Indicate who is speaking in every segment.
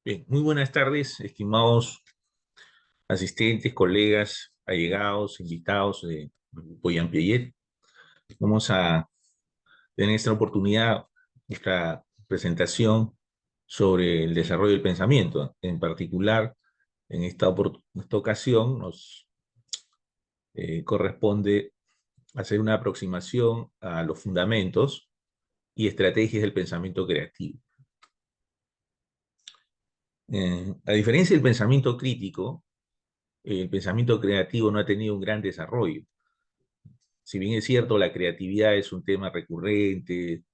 Speaker 1: Bien, muy buenas tardes, estimados asistentes, colegas, allegados, invitados de Grupo Piaget. Vamos a tener esta oportunidad, esta presentación sobre el desarrollo del pensamiento. En particular, en esta ocasión nos corresponde hacer una aproximación a los fundamentos y estrategias del pensamiento creativo. A diferencia del pensamiento crítico, el pensamiento creativo no ha tenido un gran desarrollo. Si bien es cierto, la creatividad es un tema recurrente,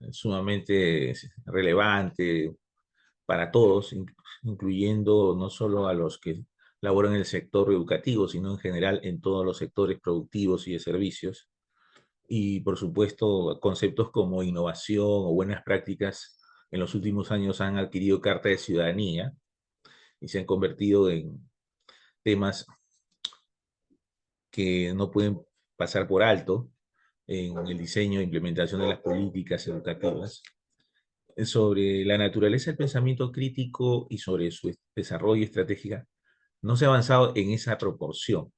Speaker 1: sumamente relevante para todos, incluyendo no solo a los que laboran en el sector educativo, sino en general en todos los sectores productivos y de servicios. Y por supuesto, conceptos como innovación o buenas prácticas en los últimos años han adquirido carta de ciudadanía y se han convertido en temas que no pueden pasar por alto en el diseño e implementación de las políticas educativas. Sobre la naturaleza del pensamiento crítico y sobre su desarrollo estratégico, no se ha avanzado en esa proporción.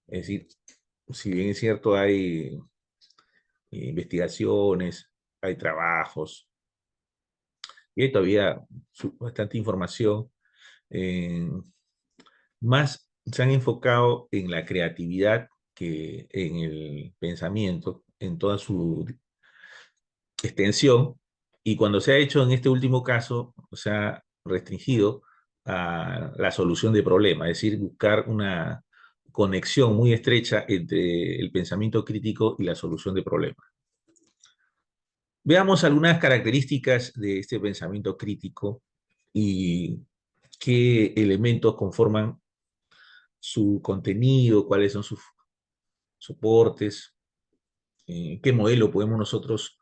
Speaker 1: Es decir, si bien es cierto, hay investigaciones, hay trabajos, y hay todavía bastante información, eh, más se han enfocado en la creatividad que en el pensamiento, en toda su extensión, y cuando se ha hecho en este último caso, se ha restringido a la solución de problemas, es decir, buscar una conexión muy estrecha entre el pensamiento crítico y la solución de problemas. Veamos algunas características de este pensamiento crítico y qué elementos conforman su contenido, cuáles son sus soportes, qué modelo podemos nosotros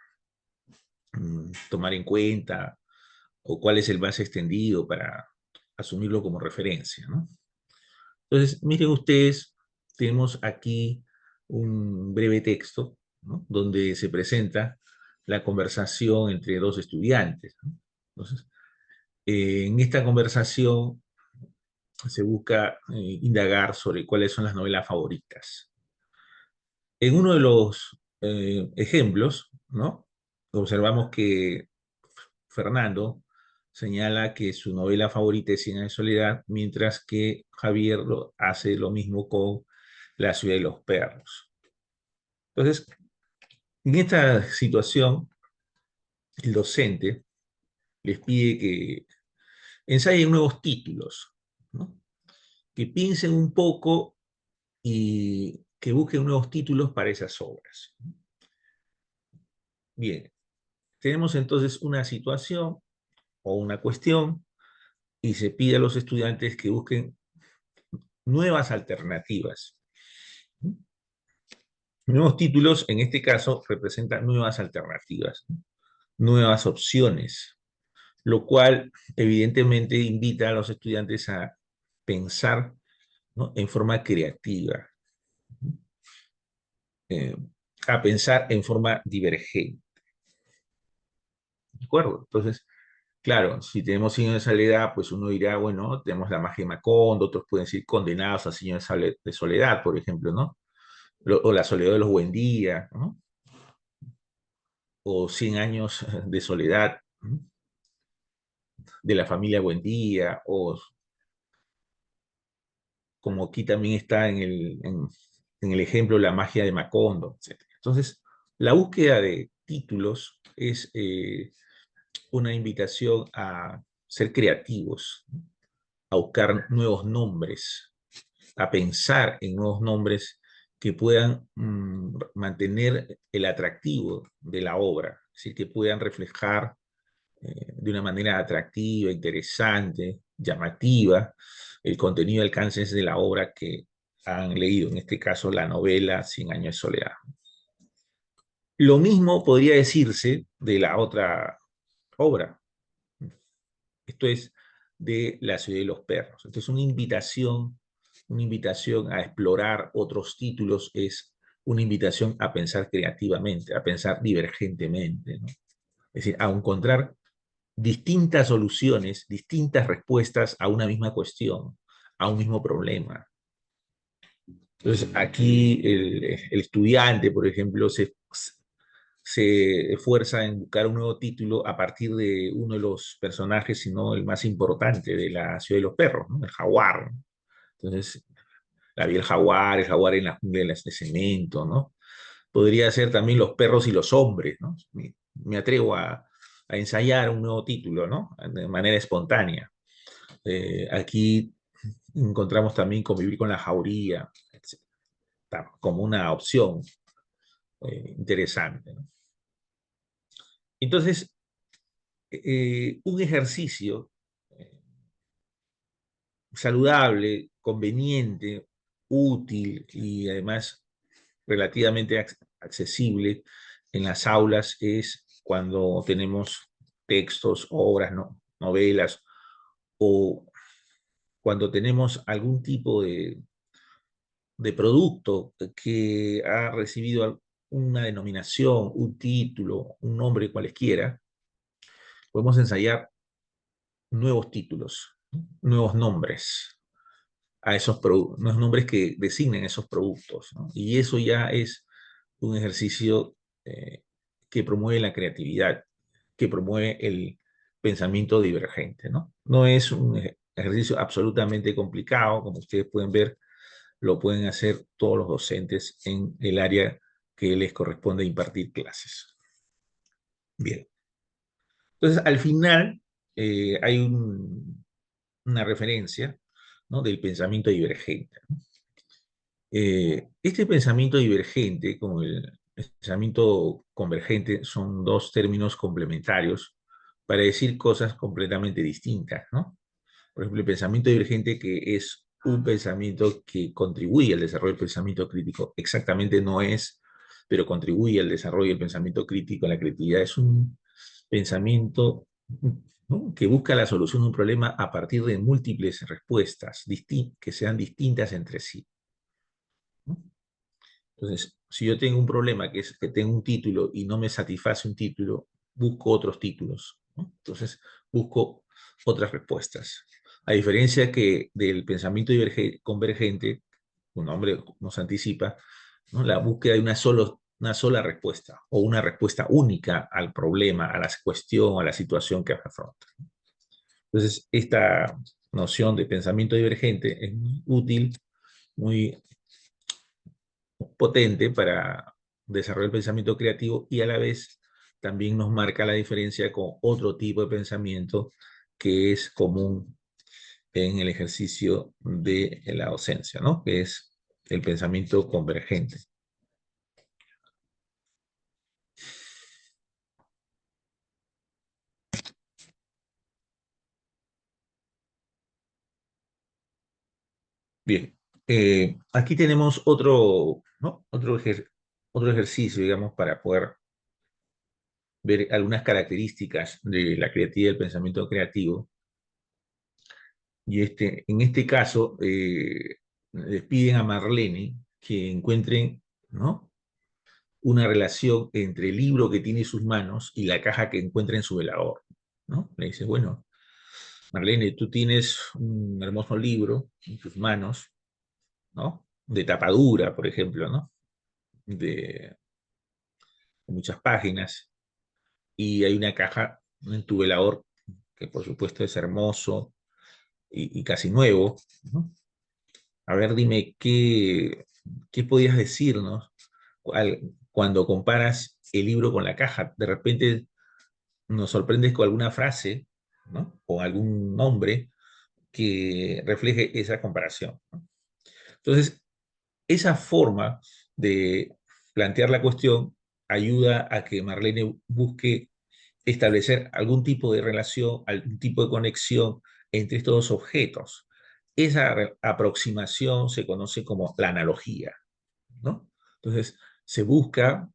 Speaker 1: tomar en cuenta o cuál es el más extendido para asumirlo como referencia, ¿no? Entonces, miren ustedes, tenemos aquí un breve texto, ¿no?, donde se presenta la conversación entre dos estudiantes, ¿no? Entonces, en esta conversación se busca indagar sobre cuáles son las novelas favoritas. En uno de los ejemplos, ¿no?, observamos que Fernando señala que su novela favorita es Cien años de soledad, mientras que Javier hace lo mismo con La ciudad de los perros. Entonces, en esta situación, el docente les pide que ensayen nuevos títulos, ¿no?, que piensen un poco y que busquen nuevos títulos para esas obras. Bien, tenemos entonces una situación o una cuestión y se pide a los estudiantes que busquen nuevas alternativas. Nuevos títulos, en este caso, representan nuevas alternativas, nuevas opciones, lo cual evidentemente invita a los estudiantes a pensar, ¿no?, en forma creativa, eh, a pensar en forma divergente. ¿De acuerdo? Entonces, claro, si tenemos signos de soledad, pues uno dirá, bueno, tenemos la magia de Macondo, otros pueden decir condenados a signos de soledad, por ejemplo, ¿no? O la soledad de los Buendía, ¿no?, o 100 años de soledad, ¿no?, de la familia Buendía, o como aquí también está en el ejemplo la magia de Macondo, etc. Entonces, la búsqueda de títulos es una invitación a ser creativos, ¿no?, a buscar nuevos nombres, a pensar en nuevos nombres que puedan mantener el atractivo de la obra, es decir, que puedan reflejar de una manera atractiva, interesante, llamativa, el contenido y alcances de la obra que han leído, en este caso la novela Cien años de soledad. Lo mismo podría decirse de la otra obra, esto es de La ciudad de los perros. Entonces, una invitación a explorar otros títulos es una invitación a pensar creativamente, a pensar divergentemente, ¿no? Es decir, a encontrar distintas soluciones, distintas respuestas a una misma cuestión, a un mismo problema. Entonces, aquí el estudiante, por ejemplo, se esfuerza en buscar un nuevo título a partir de uno de los personajes, si no el más importante, de la Ciudad de los Perros, ¿no? El jaguar. Entonces, la vi el jaguar en la jungla de cemento, ¿no? Podría ser también Los perros y los hombres, ¿no? Me atrevo a ensayar un nuevo título, ¿no? De manera espontánea. Aquí encontramos también convivir con la jauría, como una opción interesante, ¿no? Entonces, un ejercicio saludable, conveniente, útil y además relativamente accesible en las aulas es cuando tenemos textos, obras, ¿no? Novelas, o cuando tenemos algún tipo de producto que ha recibido una denominación, un título, un nombre cualesquiera, podemos ensayar nuevos títulos, nuevos nombres a esos productos, nuevos nombres que designen esos productos, ¿no? Y eso ya es un ejercicio que promueve la creatividad, que promueve el pensamiento divergente, ¿no? No es un ejercicio absolutamente complicado, como ustedes pueden ver, lo pueden hacer todos los docentes en el área que les corresponde impartir clases. Bien. Entonces, al final hay una referencia, ¿no? Del pensamiento divergente. Este pensamiento divergente, como el pensamiento convergente, son dos términos complementarios para decir cosas completamente distintas, ¿no? Por ejemplo, el pensamiento divergente, que es un pensamiento que contribuye al desarrollo del pensamiento crítico, exactamente no es, pero contribuye al desarrollo del pensamiento crítico, a la creatividad. Es un pensamiento, ¿no?, que busca la solución de un problema a partir de múltiples respuestas que sean distintas entre sí, ¿no? Entonces, si yo tengo un problema que es que tengo un título y no me satisface un título, busco otros títulos, ¿no? Entonces, busco otras respuestas. A diferencia que del pensamiento convergente, un nombre nos anticipa, ¿no?, la búsqueda de una sola respuesta o una respuesta única al problema, a la cuestión, a la situación que afronta. Entonces, esta noción de pensamiento divergente es muy útil, muy potente para desarrollar el pensamiento creativo, y a la vez también nos marca la diferencia con otro tipo de pensamiento que es común en el ejercicio de la docencia, ¿no? Que es el pensamiento convergente. Bien, aquí tenemos otro, ¿no? Otro ejercicio, digamos, para poder ver algunas características de la creatividad y del pensamiento creativo. Y en este caso, les piden a Marlene que encuentren, ¿no?, una relación entre el libro que tiene en sus manos y la caja que encuentra en su velador, ¿no? Le dice, bueno, Marlene, tú tienes un hermoso libro en tus manos, ¿no? De tapadura, por ejemplo, ¿no? De muchas páginas, y hay una caja en tu velador que por supuesto es hermoso y casi nuevo, ¿no? A ver, dime, ¿qué podías decirnos cuando comparas el libro con la caja? De repente nos sorprendes con alguna frase, ¿no?, o algún nombre que refleje esa comparación, ¿no? Entonces, esa forma de plantear la cuestión ayuda a que Marlene busque establecer algún tipo de relación, algún tipo de conexión entre estos dos objetos. Esa aproximación se conoce como la analogía, ¿no? Entonces, se busca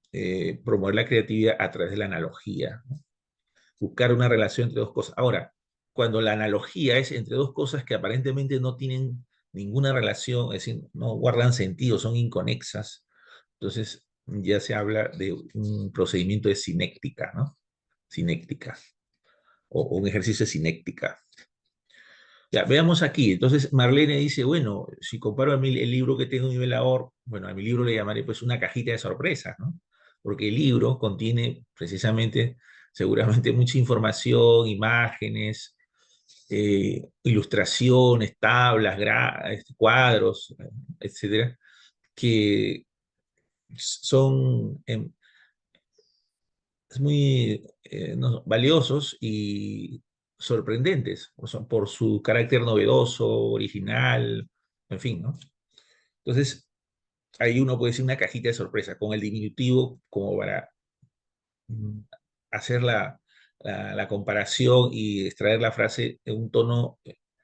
Speaker 1: promover la creatividad a través de la analogía, ¿no? Buscar una relación entre dos cosas. Ahora, cuando la analogía es entre dos cosas que aparentemente no tienen ninguna relación, es decir, no guardan sentido, son inconexas, entonces ya se habla de un procedimiento de sinéctica, ¿no? Sinéctica. o un ejercicio de cinética. Ya, veamos aquí. Entonces, Marlene dice, bueno, si comparo el libro que tengo en mi velador, bueno, a mi libro le llamaré pues una cajita de sorpresas, ¿no? Porque el libro contiene precisamente, seguramente, mucha información, imágenes, ilustraciones, tablas, cuadros, etcétera, que son muy no, valiosos y sorprendentes, o sea, por su carácter novedoso, original, en fin, ¿no? Entonces, ahí uno puede decir una cajita de sorpresa con el diminutivo como para mm, hacer la comparación y extraer la frase en un tono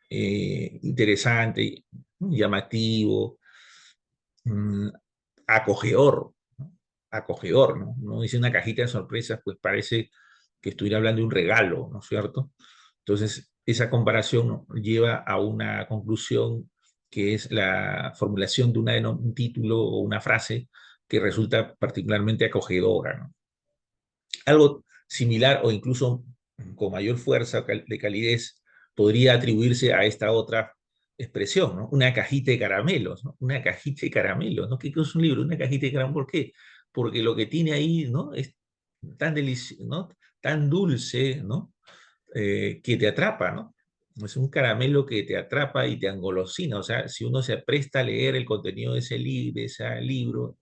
Speaker 1: interesante, llamativo, mm, acogedor, ¿no? Acogedor, ¿no? Uno dice una cajita de sorpresas, pues parece que estuviera hablando de un regalo, ¿no es cierto? Entonces, esa comparación, ¿no?, lleva a una conclusión que es la formulación de un título o una frase que resulta particularmente acogedora, ¿no? Algo similar o incluso con mayor fuerza de calidez podría atribuirse a esta otra expresión, ¿no? Una cajita de caramelos, ¿no? Una cajita de caramelos, ¿no? ¿Qué es un libro? Una cajita de caramelos, ¿por qué? Porque lo que tiene ahí, ¿no?, es tan delicioso, ¿no?, tan dulce, ¿no?, que te atrapa, ¿no? Es un caramelo que te atrapa y te angolosina. O sea, si uno se presta a leer el contenido de ese libro,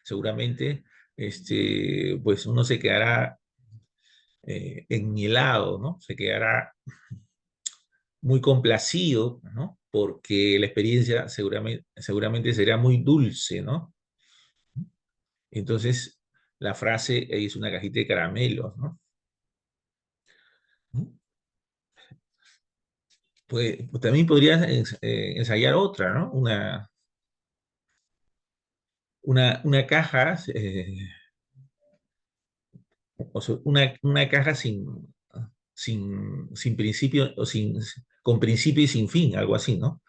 Speaker 1: seguramente, pues uno se quedará enmielado, ¿no? Se quedará muy complacido, ¿no? Porque la experiencia seguramente será muy dulce, ¿no? Entonces, la frase es una cajita de caramelos, ¿no? Pues también podrías ensayar otra, ¿no? Una caja, o sea, una caja sin principio, o con principio y sin fin, algo así, ¿no?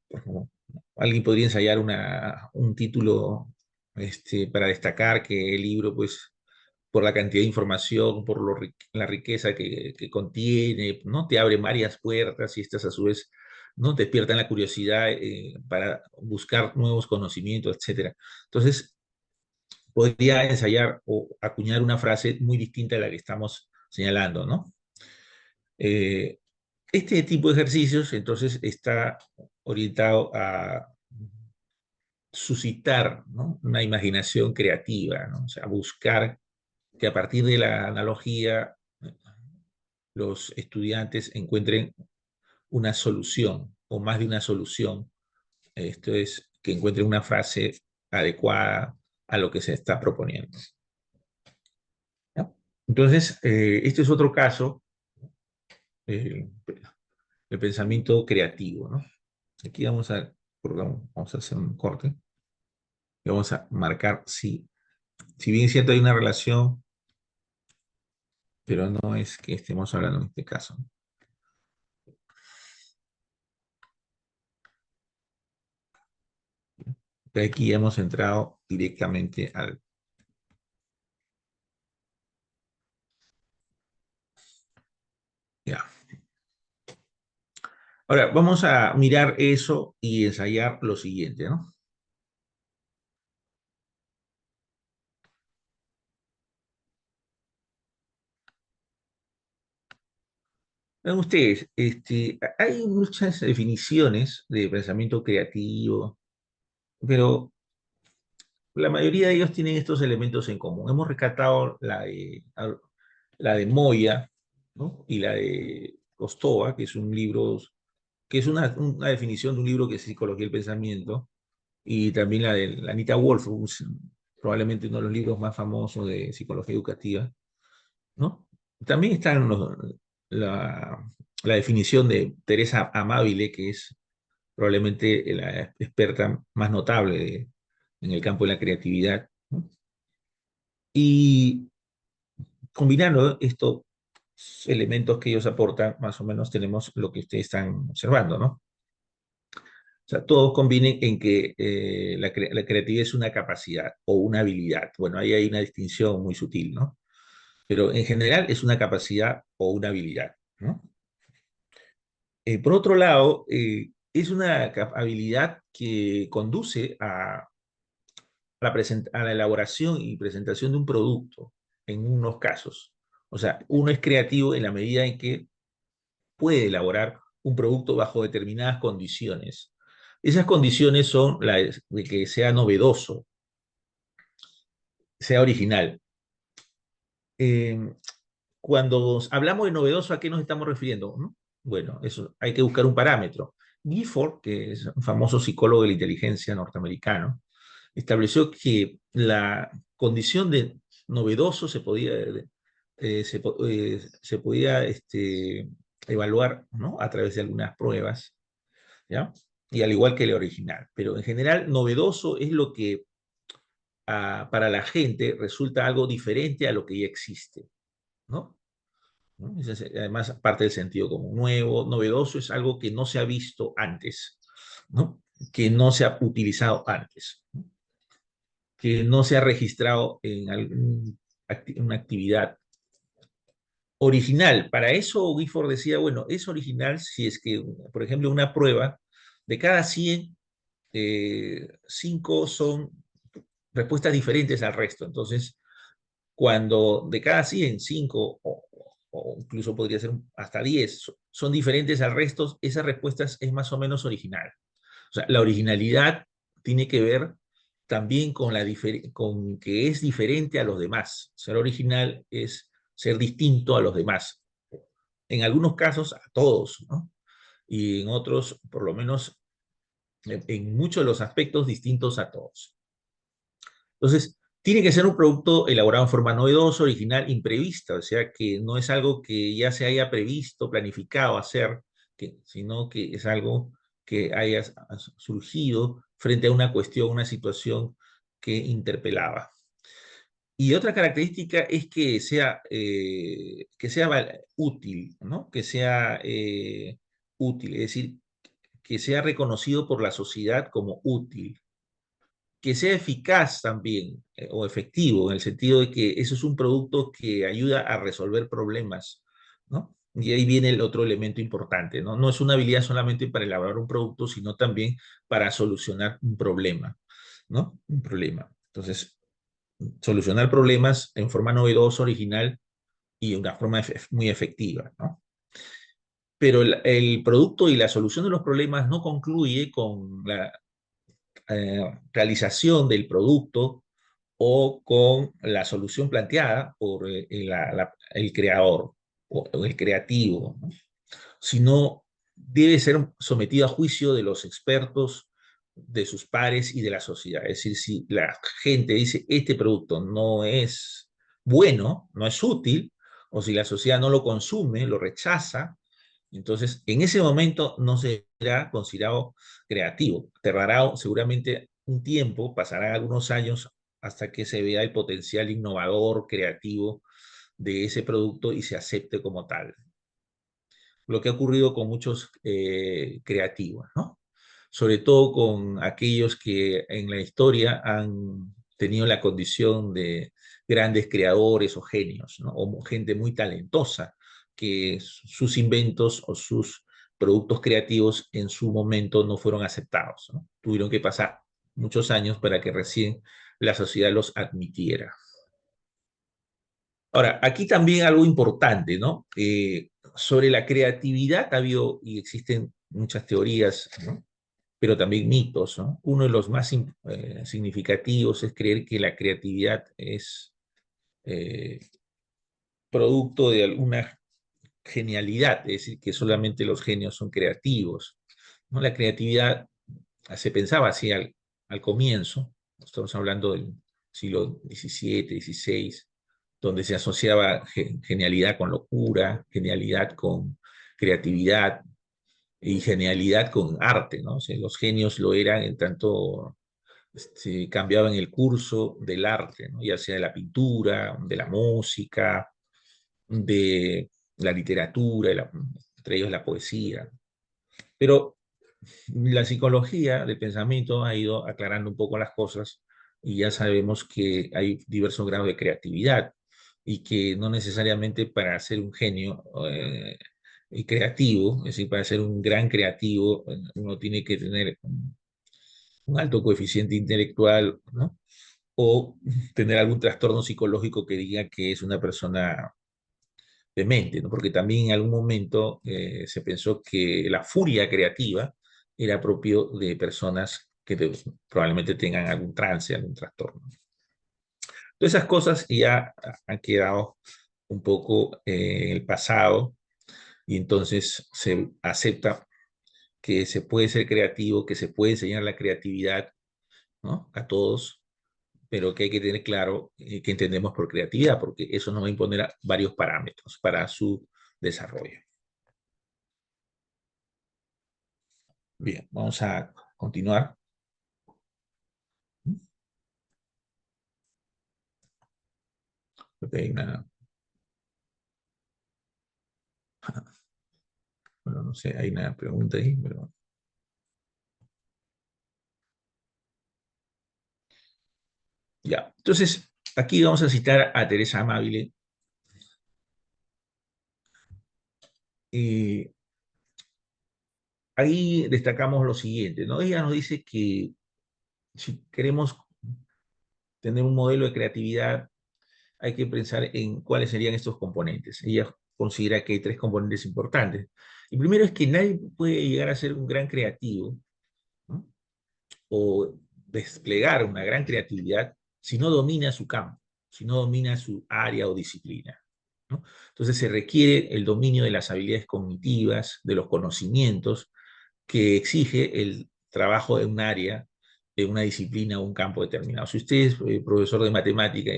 Speaker 1: Por ejemplo, alguien podría ensayar un título para destacar que el libro, pues, por la cantidad de información, por la riqueza que contiene, ¿no? Te abre varias puertas y estas a su vez, ¿no?, despiertan la curiosidad para buscar nuevos conocimientos, etcétera. Entonces, podría ensayar o acuñar una frase muy distinta a la que estamos señalando, ¿no? Eh, este tipo de ejercicios, entonces, está orientado a suscitar, ¿no?, una imaginación creativa, ¿no? O sea, buscar que a partir de la analogía los estudiantes encuentren una solución o más de una solución. Esto es, que encuentren una frase adecuada a lo que se está proponiendo, ¿no? Entonces, este es otro caso eh, de pensamiento creativo, ¿no? Aquí vamos a hacer un corte y vamos a marcar si bien es cierto hay una relación, pero no es que estemos hablando en este caso. De aquí ya hemos entrado directamente al... Ya. Ahora, vamos a mirar eso y ensayar lo siguiente, ¿no? Vean ustedes, hay muchas definiciones de pensamiento creativo, pero la mayoría de ellos tienen estos elementos en común. Hemos rescatado la de Moya, ¿no?, y la de Kostova, que es un libro, que es una definición de un libro que es Psicología del Pensamiento, y también la de la Anita Wolf, probablemente uno de los libros más famosos de psicología educativa, ¿no? También está la, la definición de Teresa Amabile, que es probablemente la experta más notable en el campo de la creatividad, ¿no? Y combinando estos elementos que ellos aportan, más o menos tenemos lo que ustedes están observando, ¿no? O sea, todos convienen en que la creatividad es una capacidad o una habilidad. Bueno, ahí hay una distinción muy sutil, ¿no? pero en general es una capacidad o una habilidad, ¿no? Por otro lado, es una habilidad que conduce a la elaboración y presentación de un producto en unos casos. O sea, uno es creativo en la medida en que puede elaborar un producto bajo determinadas condiciones. Esas condiciones son las de que sea novedoso, sea original. Eh, Cuando hablamos de novedoso, ¿a qué nos estamos refiriendo? ¿No? Bueno, eso hay que buscar un parámetro. Gifford, que es un famoso psicólogo de la inteligencia norteamericano, estableció que la condición de novedoso se podía evaluar, ¿no? A través de algunas pruebas, ¿ya? Y al igual que el original. Pero en general, novedoso es lo que para la gente resulta algo diferente a lo que ya existe, ¿no? ¿No? Ese es, además, parte del sentido común. Nuevo, novedoso es algo que no se ha visto antes, ¿no? Que no se ha utilizado antes, ¿no? Que no se ha registrado en una actividad original. Para eso Gifford decía, bueno, es original si es que, por ejemplo, una prueba, de cada 100, 5 son respuestas diferentes al resto. Entonces, cuando de cada 100, 5 o incluso podría ser hasta 10 son diferentes al resto, esa respuesta es más o menos original. O sea, la originalidad tiene que ver también con que es diferente a los demás. Ser original es ser distinto a los demás. En algunos casos, a todos, ¿no? Y en otros, por lo menos, en muchos de los aspectos, distintos a todos. Entonces, tiene que ser un producto elaborado en forma novedosa, original, imprevista, o sea, que no es algo que ya se haya previsto, planificado hacer, sino que es algo que haya surgido frente a una cuestión, una situación que interpelaba. Y otra característica es que sea útil, ¿no? Que sea útil, es decir, que sea reconocido por la sociedad como útil, que sea eficaz también, o efectivo, en el sentido de que eso es un producto que ayuda a resolver problemas, ¿no? Y ahí viene el otro elemento importante, ¿no? No es una habilidad solamente para elaborar un producto, sino también para solucionar un problema, ¿no? Un problema. Entonces, solucionar problemas en forma novedosa, original y de una forma muy efectiva, ¿no? Pero el producto y la solución de los problemas no concluye con la realización del producto o con la solución planteada por el creador o el creativo, ¿no? Sino debe ser sometido a juicio de los expertos, de sus pares y de la sociedad. Es decir, si la gente dice este producto no es bueno, no es útil, o si la sociedad no lo consume, lo rechaza, entonces en ese momento no será considerado creativo. Tardará seguramente un tiempo, pasarán algunos años hasta que se vea el potencial innovador, creativo de ese producto y se acepte como tal. Lo que ha ocurrido con muchos creativos, ¿no? Sobre todo con aquellos que en la historia han tenido la condición de grandes creadores o genios, ¿no? O gente muy talentosa, que sus inventos o sus productos creativos en su momento no fueron aceptados, ¿no? Tuvieron que pasar muchos años para que recién la sociedad los admitiera. Ahora, aquí también algo importante, ¿no? Sobre la creatividad ha habido y existen muchas teorías, ¿no? Pero también mitos, ¿no? Uno de los más significativos es creer que la creatividad es eh, producto de alguna genialidad, es decir, que solamente los genios son creativos, ¿no? La creatividad se pensaba así al comienzo, estamos hablando del siglo XVII, XVI, donde se asociaba genialidad con locura, genialidad con creatividad y genialidad con arte, ¿no? O sea, los genios lo eran en tanto cambiaban el curso del arte, ¿no? Ya sea de la pintura, de la música, de la literatura, entre ellos la poesía. Pero la psicología del pensamiento ha ido aclarando un poco las cosas y ya sabemos que hay diversos grados de creatividad. y que no necesariamente para ser un genio y creativo, es decir, para ser un gran creativo, uno tiene que tener un alto coeficiente intelectual, ¿no? O tener algún trastorno psicológico que diga que es una persona demente, ¿no? Porque también en algún momento se pensó que la furia creativa era propio de personas que probablemente tengan algún trance, algún trastorno. Todas esas cosas ya han quedado un poco en el pasado y entonces se acepta que se puede ser creativo, que se puede enseñar la creatividad, ¿no? A todos, pero que hay que tener claro qué entendemos por creatividad, porque eso nos va a imponer varios parámetros para su desarrollo. Bien, vamos a continuar. Porque hay una, bueno, no sé, hay una pregunta ahí, pero ya. Entonces, aquí vamos a citar a Teresa Amabile. Y ahí destacamos lo siguiente, ¿no? Ella nos dice que si queremos tener un modelo de creatividad, hay que pensar en cuáles serían estos componentes. Ella considera que hay tres componentes importantes. El primero es que nadie puede llegar a ser un gran creativo, ¿no? O desplegar una gran creatividad si no domina su campo, si no domina su área o disciplina, ¿no? Entonces se requiere el dominio de las habilidades cognitivas, de los conocimientos que exige el trabajo de un área, de una disciplina o un campo determinado. Si usted es profesor de matemática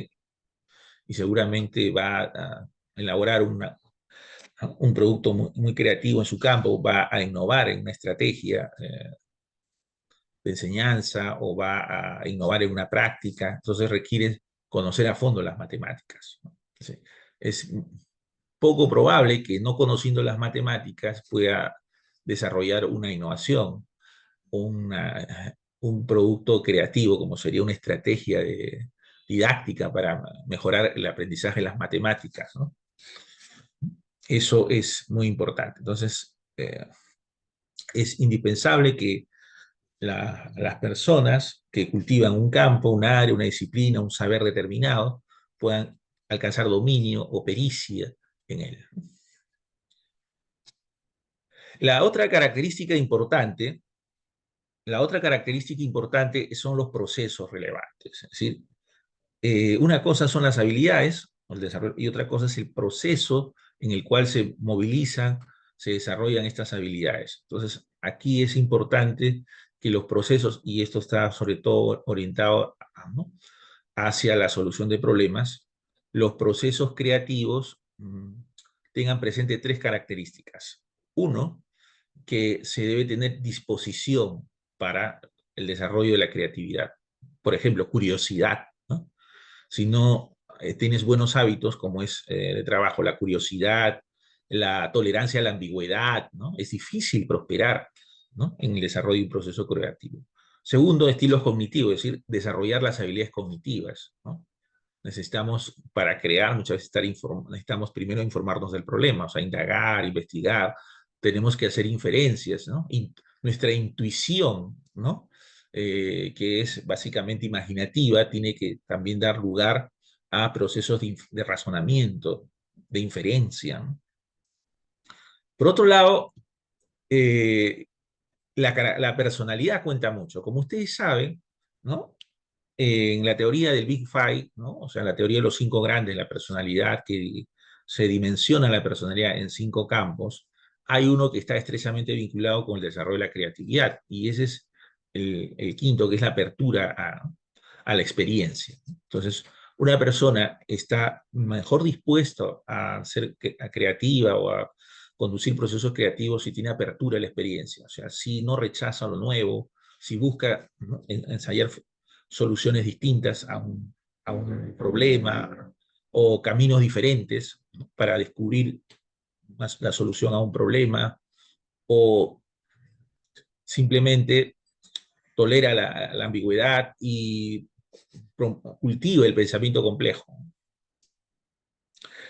Speaker 1: y seguramente va a elaborar un producto muy creativo en su campo, va a innovar en una estrategia de enseñanza o va a innovar en una práctica, entonces requiere conocer a fondo las matemáticas, ¿no? Entonces, es poco probable que no conociendo las matemáticas pueda desarrollar una innovación, un producto creativo, como sería una estrategia didáctica para mejorar el aprendizaje de las matemáticas, ¿no? Eso es muy importante. Entonces, es indispensable que las personas que cultivan un campo, un área, una disciplina, un saber determinado, puedan alcanzar dominio o pericia en él. La otra característica importante, la otra característica importante son los procesos relevantes. Es decir, una cosa son las habilidades el desarrollo, y otra cosa es el proceso en el cual se movilizan, se desarrollan estas habilidades. Entonces, aquí es importante que los procesos, y esto está sobre todo orientado, ¿no?, hacia la solución de problemas, los procesos creativos tengan presente tres características. Uno, que se debe tener disposición para el desarrollo de la creatividad. Por ejemplo, curiosidad, ¿no? Si no tienes buenos hábitos, como es de trabajo, la curiosidad, la tolerancia a la ambigüedad, ¿no? Es difícil prosperar, ¿no?, en el desarrollo de un proceso creativo. Segundo, estilos cognitivos, es decir, desarrollar las habilidades cognitivas, ¿no? Necesitamos, para crear, muchas veces necesitamos primero informarnos del problema, o sea, indagar, investigar, tenemos que hacer inferencias, ¿no? Nuestra intuición, ¿no?, que es básicamente imaginativa, tiene que también dar lugar a procesos de razonamiento, de inferencia, ¿no? Por otro lado, eh, la personalidad cuenta mucho. Como ustedes saben, ¿no?, en la teoría del Big Five, ¿no?, o sea, la teoría de los cinco grandes, la personalidad, que se dimensiona la personalidad en cinco campos, hay uno que está estrechamente vinculado con el desarrollo de la creatividad, y ese es el quinto, que es la apertura a la experiencia. Entonces, una persona está mejor dispuesta a ser creativa o a conducir procesos creativos si tiene apertura a la experiencia, o sea, si no rechaza lo nuevo, si busca, ¿no?, ensayar soluciones distintas a un problema o caminos diferentes, ¿no?, para descubrir la solución a un problema, o simplemente tolera la ambigüedad y cultiva el pensamiento complejo.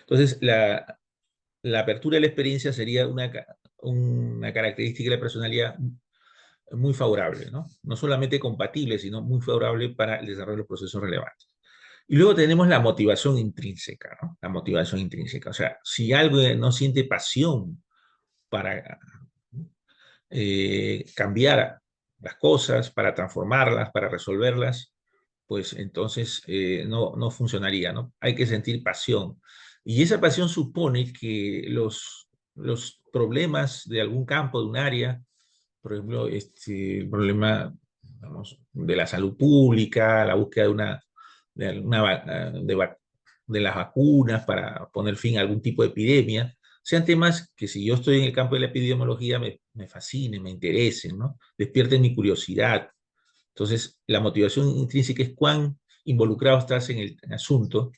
Speaker 1: Entonces, la apertura de la experiencia sería una característica de la personalidad muy favorable, ¿no? No solamente compatible, sino muy favorable para el desarrollo de los procesos relevantes. Y luego tenemos la motivación intrínseca, ¿no? La motivación intrínseca. O sea, si algo no siente pasión para cambiar las cosas, para transformarlas, para resolverlas, pues entonces no funcionaría, ¿no? Hay que sentir pasión. Y esa pasión supone que los problemas de algún campo, de un área, por ejemplo, el problema, vamos, de la salud pública, la búsqueda de, una, de las vacunas para poner fin a algún tipo de epidemia, sean temas que si yo estoy en el campo de la epidemiología me fascinen, me interesen, ¿no? Despierten mi curiosidad. Entonces, la motivación intrínseca es cuán involucrado estás en el asunto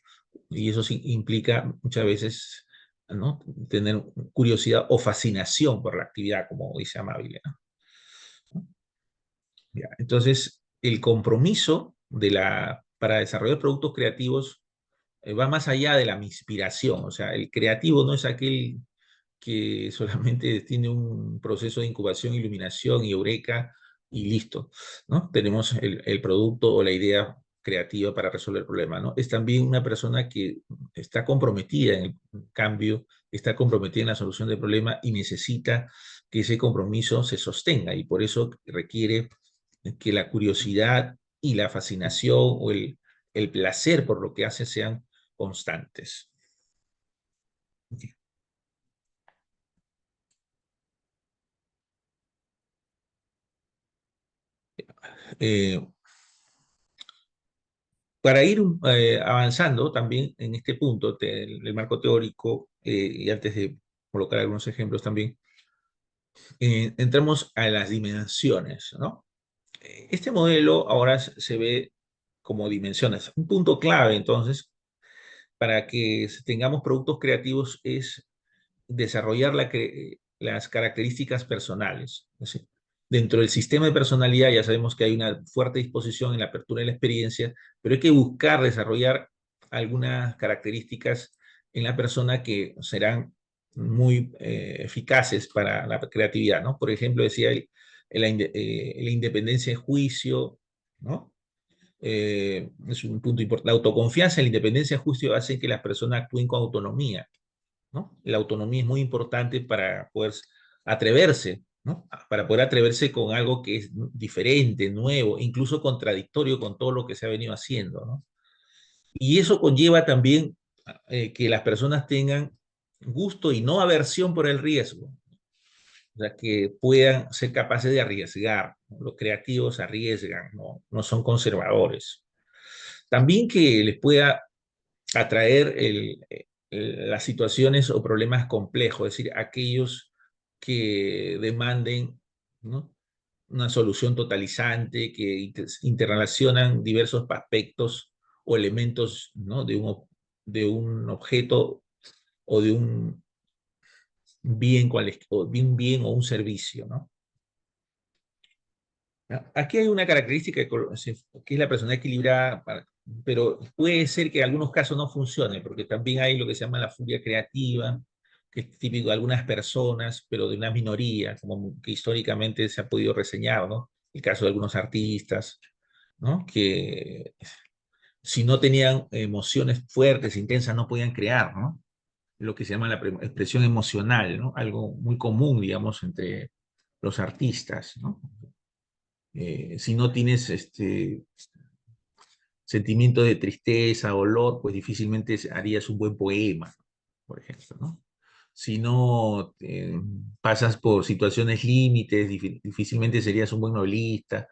Speaker 1: y eso sí implica muchas veces, ¿no? Tener curiosidad o fascinación por la actividad, como dice Amabile, ¿no? Ya, entonces, el compromiso para desarrollar productos creativos va más allá de la inspiración. O sea, el creativo no es aquel que solamente tiene un proceso de incubación, iluminación y eureka y listo, ¿no? Tenemos el producto o la idea creativa para resolver el problema, ¿no? Es también una persona que está comprometida en el cambio, está comprometida en la solución del problema y necesita que ese compromiso se sostenga y por eso requiere que la curiosidad y la fascinación o el placer por lo que hace sean constantes. Eh, para ir avanzando también en este punto del marco teórico, y antes de colocar algunos ejemplos también, entramos a las dimensiones, ¿no? Este modelo ahora se ve como dimensiones. Un punto clave, entonces, para que tengamos productos creativos es desarrollar las características personales. Es decir, dentro del sistema de personalidad ya sabemos que hay una fuerte disposición en la apertura de la experiencia, pero hay que buscar desarrollar algunas características en la persona que serán muy eficaces para la creatividad, ¿no? Por ejemplo, decía la independencia de juicio, ¿no? Es un punto importante. La autoconfianza y la independencia de juicio hacen que las personas actúen con autonomía, ¿no? La autonomía es muy importante para poder atreverse, ¿no? Para poder atreverse con algo que es diferente, nuevo, incluso contradictorio con todo lo que se ha venido haciendo, ¿no? Y eso conlleva también que las personas tengan gusto y no aversión por el riesgo, o sea, que puedan ser capaces de arriesgar, ¿no? Los creativos arriesgan, no son conservadores. También que les pueda atraer las situaciones o problemas complejos, es decir, aquellos que demanden, ¿no? Una solución totalizante, que interrelacionan diversos aspectos o elementos, ¿no? De un objeto o de un bien o un servicio, ¿no? Aquí hay una característica que es la personalidad equilibrada, pero puede ser que en algunos casos no funcione, porque también hay lo que se llama la furia creativa, que es típico de algunas personas, pero de una minoría, como que históricamente se ha podido reseñar, ¿no? El caso de algunos artistas, ¿no? Que si no tenían emociones fuertes, intensas, no podían crear, ¿no? Lo que se llama la expresión emocional, ¿no? Algo muy común, digamos, entre los artistas, ¿no? Si no tienes sentimiento de tristeza, dolor, pues difícilmente harías un buen poema, por ejemplo, ¿no? Si no pasas por situaciones límites, difícilmente serías un buen novelista,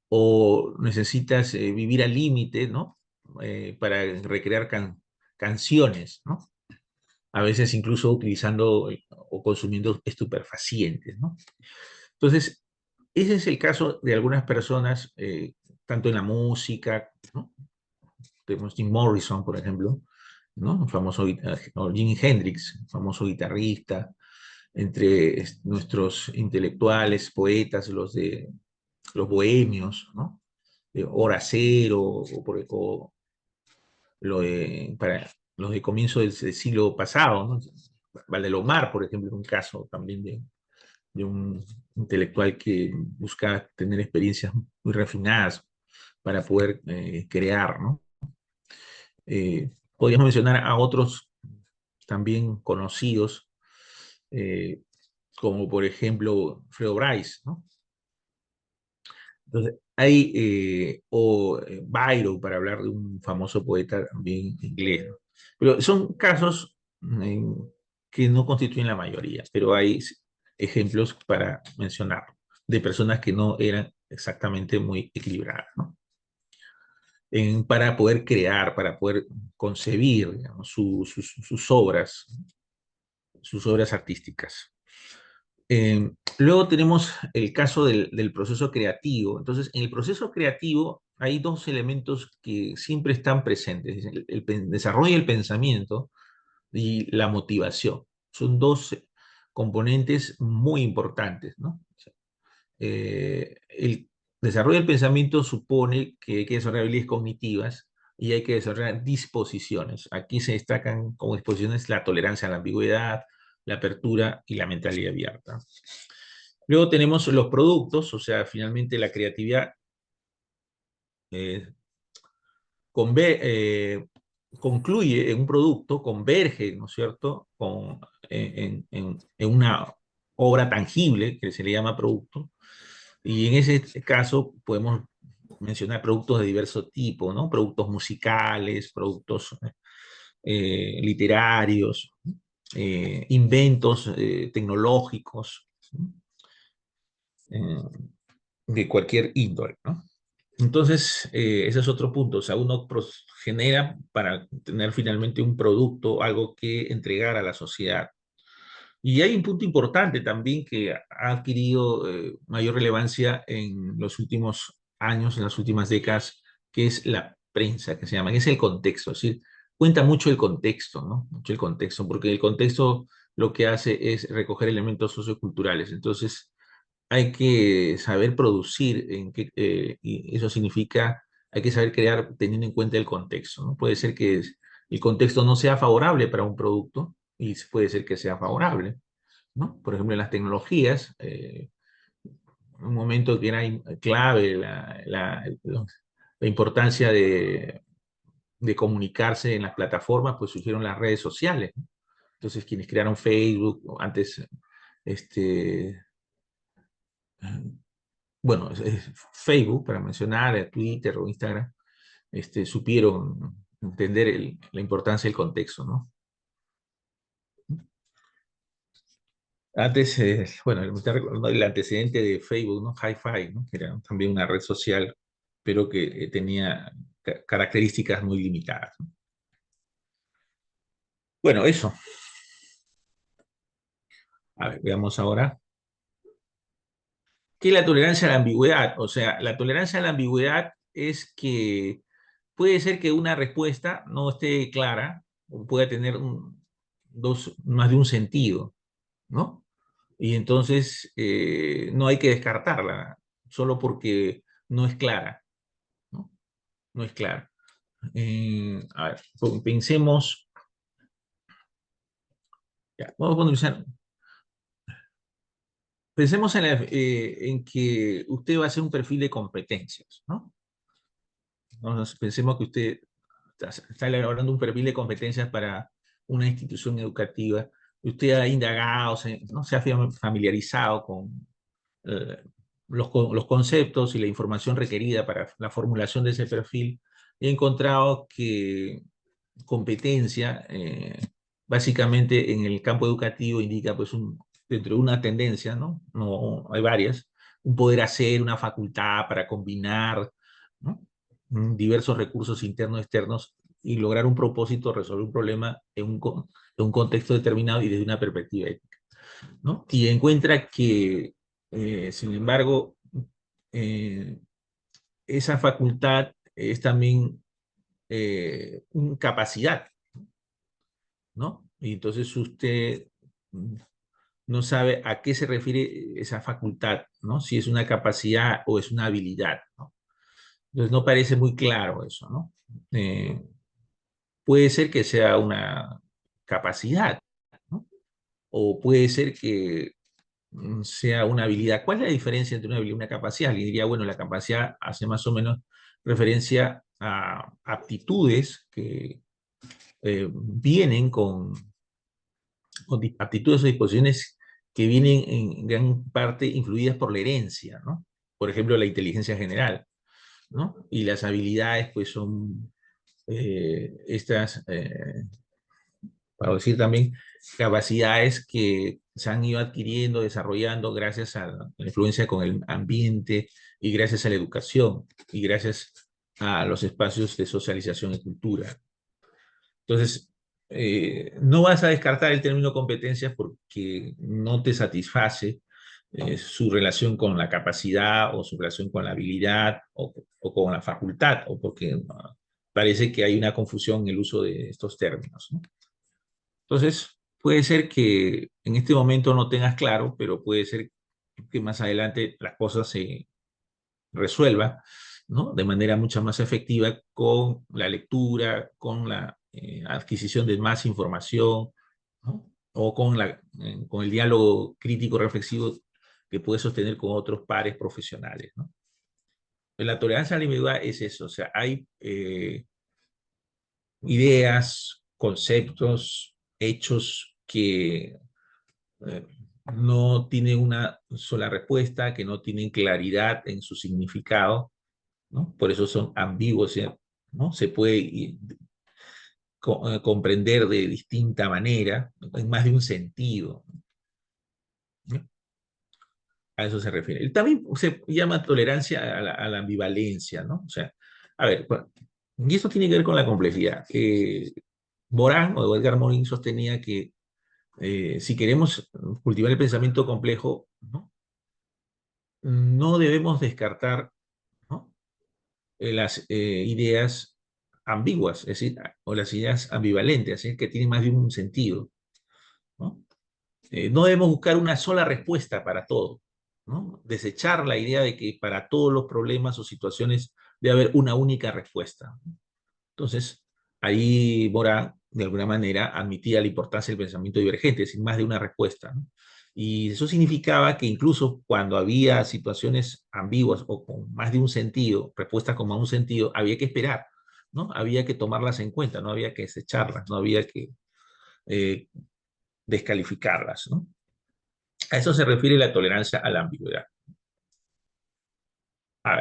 Speaker 1: o necesitas vivir al límite, ¿no? Para recrear canciones, ¿no? A veces incluso utilizando o consumiendo estupefacientes, ¿no? Entonces, ese es el caso de algunas personas, tanto en la música, ¿no? Tenemos Jim Morrison, por ejemplo, ¿no? Un famoso, o Jimi Hendrix, famoso guitarrista, entre nuestros intelectuales, poetas, los bohemios, ¿no? De Hora Cero, o lo de, los de comienzo del siglo pasado, ¿no? Valdelomar, por ejemplo, es un caso también de un intelectual que busca tener experiencias muy refinadas para poder crear, ¿no? Podríamos mencionar a otros también conocidos, eh, como por ejemplo Fredo Bryce, ¿no? Entonces, hay, Byron, para hablar de un famoso poeta también inglés, ¿no? Pero son casos eh, que no constituyen la mayoría, pero hay ejemplos para mencionar de personas que no eran exactamente muy equilibradas, ¿no? Para poder crear, para poder concebir, digamos, sus obras artísticas. Luego tenemos el caso del proceso creativo. Entonces, en el proceso creativo hay dos elementos que siempre están presentes, el desarrollo del pensamiento y la motivación. Son dos componentes muy importantes, ¿no? El desarrollo del pensamiento supone que hay que desarrollar habilidades cognitivas y hay que desarrollar disposiciones. Aquí se destacan como disposiciones la tolerancia a la ambigüedad, la apertura y la mentalidad abierta. Luego tenemos los productos, o sea, finalmente la creatividad eh, concluye en un producto, converge, ¿no es cierto?, en una obra tangible que se le llama producto. Y en ese caso podemos mencionar productos de diverso tipo, ¿no? Productos musicales, productos literarios, inventos tecnológicos, eh, de cualquier índole, ¿no? Entonces, ese es otro punto. O sea, uno genera para tener finalmente un producto, algo que entregar a la sociedad. Y hay un punto importante también que ha adquirido mayor relevancia en los últimos años, en las últimas décadas, que es la prensa, que se llama, que es el contexto. Es decir, cuenta mucho el contexto, ¿no? Mucho el contexto, porque el contexto lo que hace es recoger elementos socioculturales. Entonces, hay que saber producir, y eso significa, hay que saber crear teniendo en cuenta el contexto, ¿no? Puede ser que el contexto no sea favorable para un producto y puede ser que sea favorable, ¿no? Por ejemplo, en las tecnologías, un momento que era clave la importancia de comunicarse en las plataformas, pues surgieron las redes sociales, ¿no? Entonces, quienes crearon Facebook, antes, este, bueno, Facebook, para mencionar, Twitter o Instagram, supieron entender la importancia del contexto, ¿no? Antes, bueno, me está recordando el antecedente de Facebook, ¿no? Hi-Fi, ¿no? Que era también una red social, pero que tenía características muy limitadas, ¿no? Bueno, eso. A ver, veamos ahora. ¿Qué es la tolerancia a la ambigüedad? O sea, la tolerancia a la ambigüedad es que puede ser que una respuesta no esté clara o pueda tener más de un sentido, ¿no? Y entonces no hay que descartarla solo porque no es clara, ¿no? No es clara. A ver, pensemos, ya, vamos a pensar, pensemos en que usted va a hacer un perfil de competencias, ¿no? Pensemos que usted está elaborando un perfil de competencias para una institución educativa. Usted ha indagado, no se ha familiarizado con eh, los conceptos y la información requerida para la formulación de ese perfil. He encontrado que competencia, básicamente en el campo educativo, indica pues dentro de una tendencia, ¿no? No, hay varias, un poder hacer, una facultad para combinar, ¿no? Diversos recursos internos y externos y lograr un propósito, resolver un problema en un contexto determinado y desde una perspectiva ética, ¿no? Y encuentra que, sin embargo, eh, esa facultad es también una capacidad, ¿no? Y entonces usted no sabe a qué se refiere esa facultad, ¿no? Si es una capacidad o es una habilidad, ¿no? Entonces no parece muy claro eso, ¿no? puede ser que sea una capacidad, ¿no? O puede ser que sea una habilidad. ¿Cuál es la diferencia entre una habilidad y una capacidad? Le diría, bueno, la capacidad hace más o menos referencia a aptitudes que vienen con aptitudes o disposiciones que vienen en gran parte influidas por la herencia, ¿no? Por ejemplo, la inteligencia general, ¿no? Y las habilidades, pues son estas, para decir también, capacidades que se han ido adquiriendo, desarrollando gracias a la influencia con el ambiente y gracias a la educación y gracias a los espacios de socialización y cultura. Entonces, no vas a descartar el término competencias porque no te satisface su relación con la capacidad o su relación con la habilidad o con la facultad, o porque parece que hay una confusión en el uso de estos términos, ¿no? Entonces, puede ser que en este momento no tengas claro, pero puede ser que más adelante las cosas se resuelvan, ¿no? De manera mucho más efectiva con la lectura, con la adquisición de más información, ¿no? O con el diálogo crítico reflexivo que puedes sostener con otros pares profesionales, ¿no? La tolerancia a la ambigüedad es eso, o sea, hay ideas, conceptos, hechos que eh, no tienen una sola respuesta, que no tienen claridad en su significado, ¿no? Por eso son ambiguos, ¿no? Se puede comprender de distinta manera, en más de un sentido, ¿no? A eso se refiere. También se llama tolerancia a la ambivalencia, ¿no? O sea, a ver, y esto tiene que ver con la complejidad. Morán o Edgar Morin sostenía que si queremos cultivar el pensamiento complejo, ¿no? No debemos descartar, ¿no? Las ideas ambiguas, es decir, o las ideas ambivalentes, es decir, que tienen más de un sentido, ¿no? No debemos buscar una sola respuesta para todo, ¿no? Desechar la idea de que para todos los problemas o situaciones debe haber una única respuesta. Entonces, ahí Morán, de alguna manera, admitía la importancia del pensamiento divergente, sin más de una respuesta, ¿no? Y eso significaba que incluso cuando había situaciones ambiguas o con más de un sentido, respuestas con más de un sentido, había que esperar, ¿no? Había que tomarlas en cuenta, no había que desecharlas, no había que eh, descalificarlas, ¿no? A eso se refiere la tolerancia a la ambigüedad. A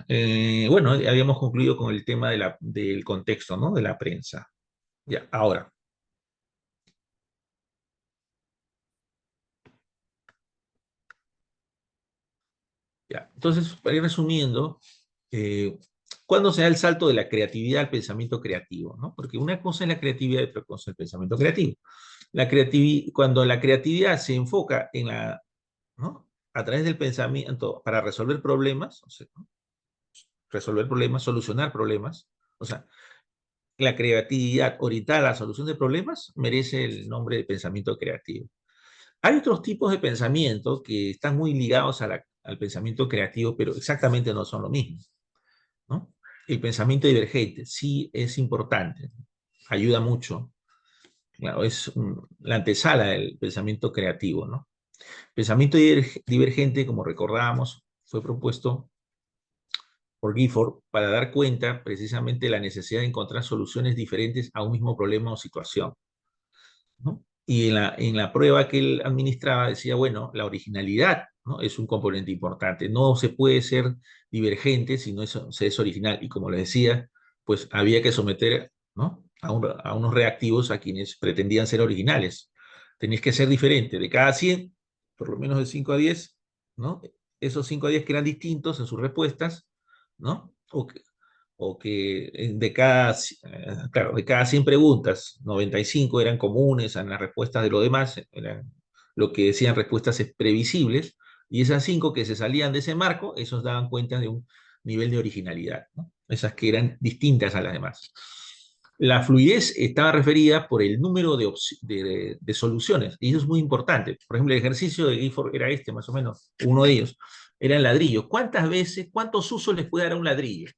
Speaker 1: ver, bueno, habíamos concluido con el tema del contexto, ¿no? De la prensa. Ya, ahora, ya. Entonces, para ir resumiendo, eh, ¿cuándo se da el salto de la creatividad al pensamiento creativo? ¿No? Porque una cosa es la creatividad y otra cosa es el pensamiento creativo. Cuando la creatividad se enfoca ¿no? A través del pensamiento para resolver problemas, o sea, ¿no? Resolver problemas, solucionar problemas, o sea, la creatividad orientada a la solución de problemas merece el nombre de pensamiento creativo. Hay otros tipos de pensamiento que están muy ligados al pensamiento creativo, pero exactamente no son lo mismo, ¿no? El pensamiento divergente sí es importante, ayuda mucho, claro, es la antesala del pensamiento creativo, ¿no? Pensamiento divergente, como recordábamos, fue propuesto por Gifford para dar cuenta precisamente de la necesidad de encontrar soluciones diferentes a un mismo problema o situación, ¿no? Y en la prueba que él administraba decía, bueno, la originalidad, ¿no? Es un componente importante. No se puede ser divergente si no se es original. Y como les decía, pues había que someter, ¿no? a unos reactivos a quienes pretendían ser originales. Tenías que ser diferente. De cada 100, por lo menos de 5 a 10, ¿no? Esos 5 a 10 que eran distintos en sus respuestas, ¿no? O que claro, de cada 100 preguntas, 95 eran comunes a las respuestas de los demás, eran lo que decían respuestas previsibles, y esas 5 que se salían de ese marco, esos daban cuenta de un nivel de originalidad, ¿no? Esas que eran distintas a las demás. La fluidez estaba referida por el número de soluciones, y eso es muy importante. Por ejemplo, el ejercicio de Gifford era este, más o menos, uno de ellos, era el ladrillo. ¿Cuántos usos les puede dar a un ladrillo?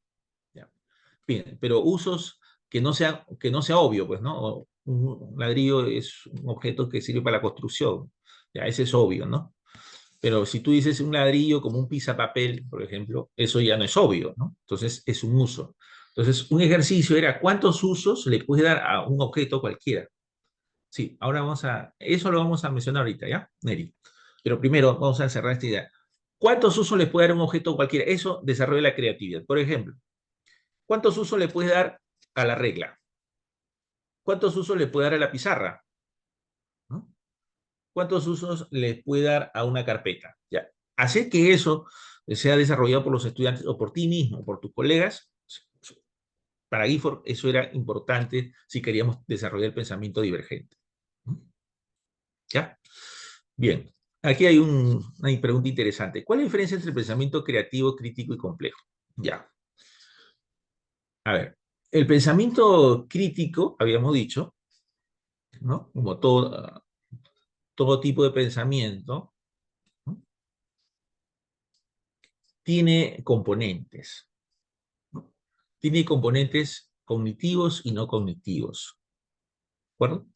Speaker 1: Ya. Bien, pero usos que no sea obvio, pues, ¿no? Un ladrillo es un objeto que sirve para la construcción, ya, ese es obvio, ¿no? Pero si tú dices un ladrillo como un pisapapel, por ejemplo, eso ya no es obvio, ¿no? Entonces es un uso. Entonces, un ejercicio era cuántos usos le puedes dar a un objeto cualquiera. Sí, ahora eso lo vamos a mencionar ahorita, ¿ya, Neri? Pero primero vamos a cerrar esta idea. ¿Cuántos usos le puede dar un objeto cualquiera? Eso desarrolla la creatividad. Por ejemplo, ¿cuántos usos le puedes dar a la regla? ¿Cuántos usos le puede dar a la pizarra? ¿No? ¿Cuántos usos le puede dar a una carpeta? Ya. Hacer que eso sea desarrollado por los estudiantes o por ti mismo, por tus colegas, para Gifford eso era importante si queríamos desarrollar el pensamiento divergente. ¿Ya? Bien. Aquí hay una pregunta interesante. ¿Cuál es la diferencia entre el pensamiento creativo, crítico y complejo? Ya. A ver. El pensamiento crítico, habíamos dicho, ¿no? Como todo tipo de pensamiento, ¿no? Tiene componentes, ¿no? Tiene componentes cognitivos y no cognitivos, ¿de acuerdo?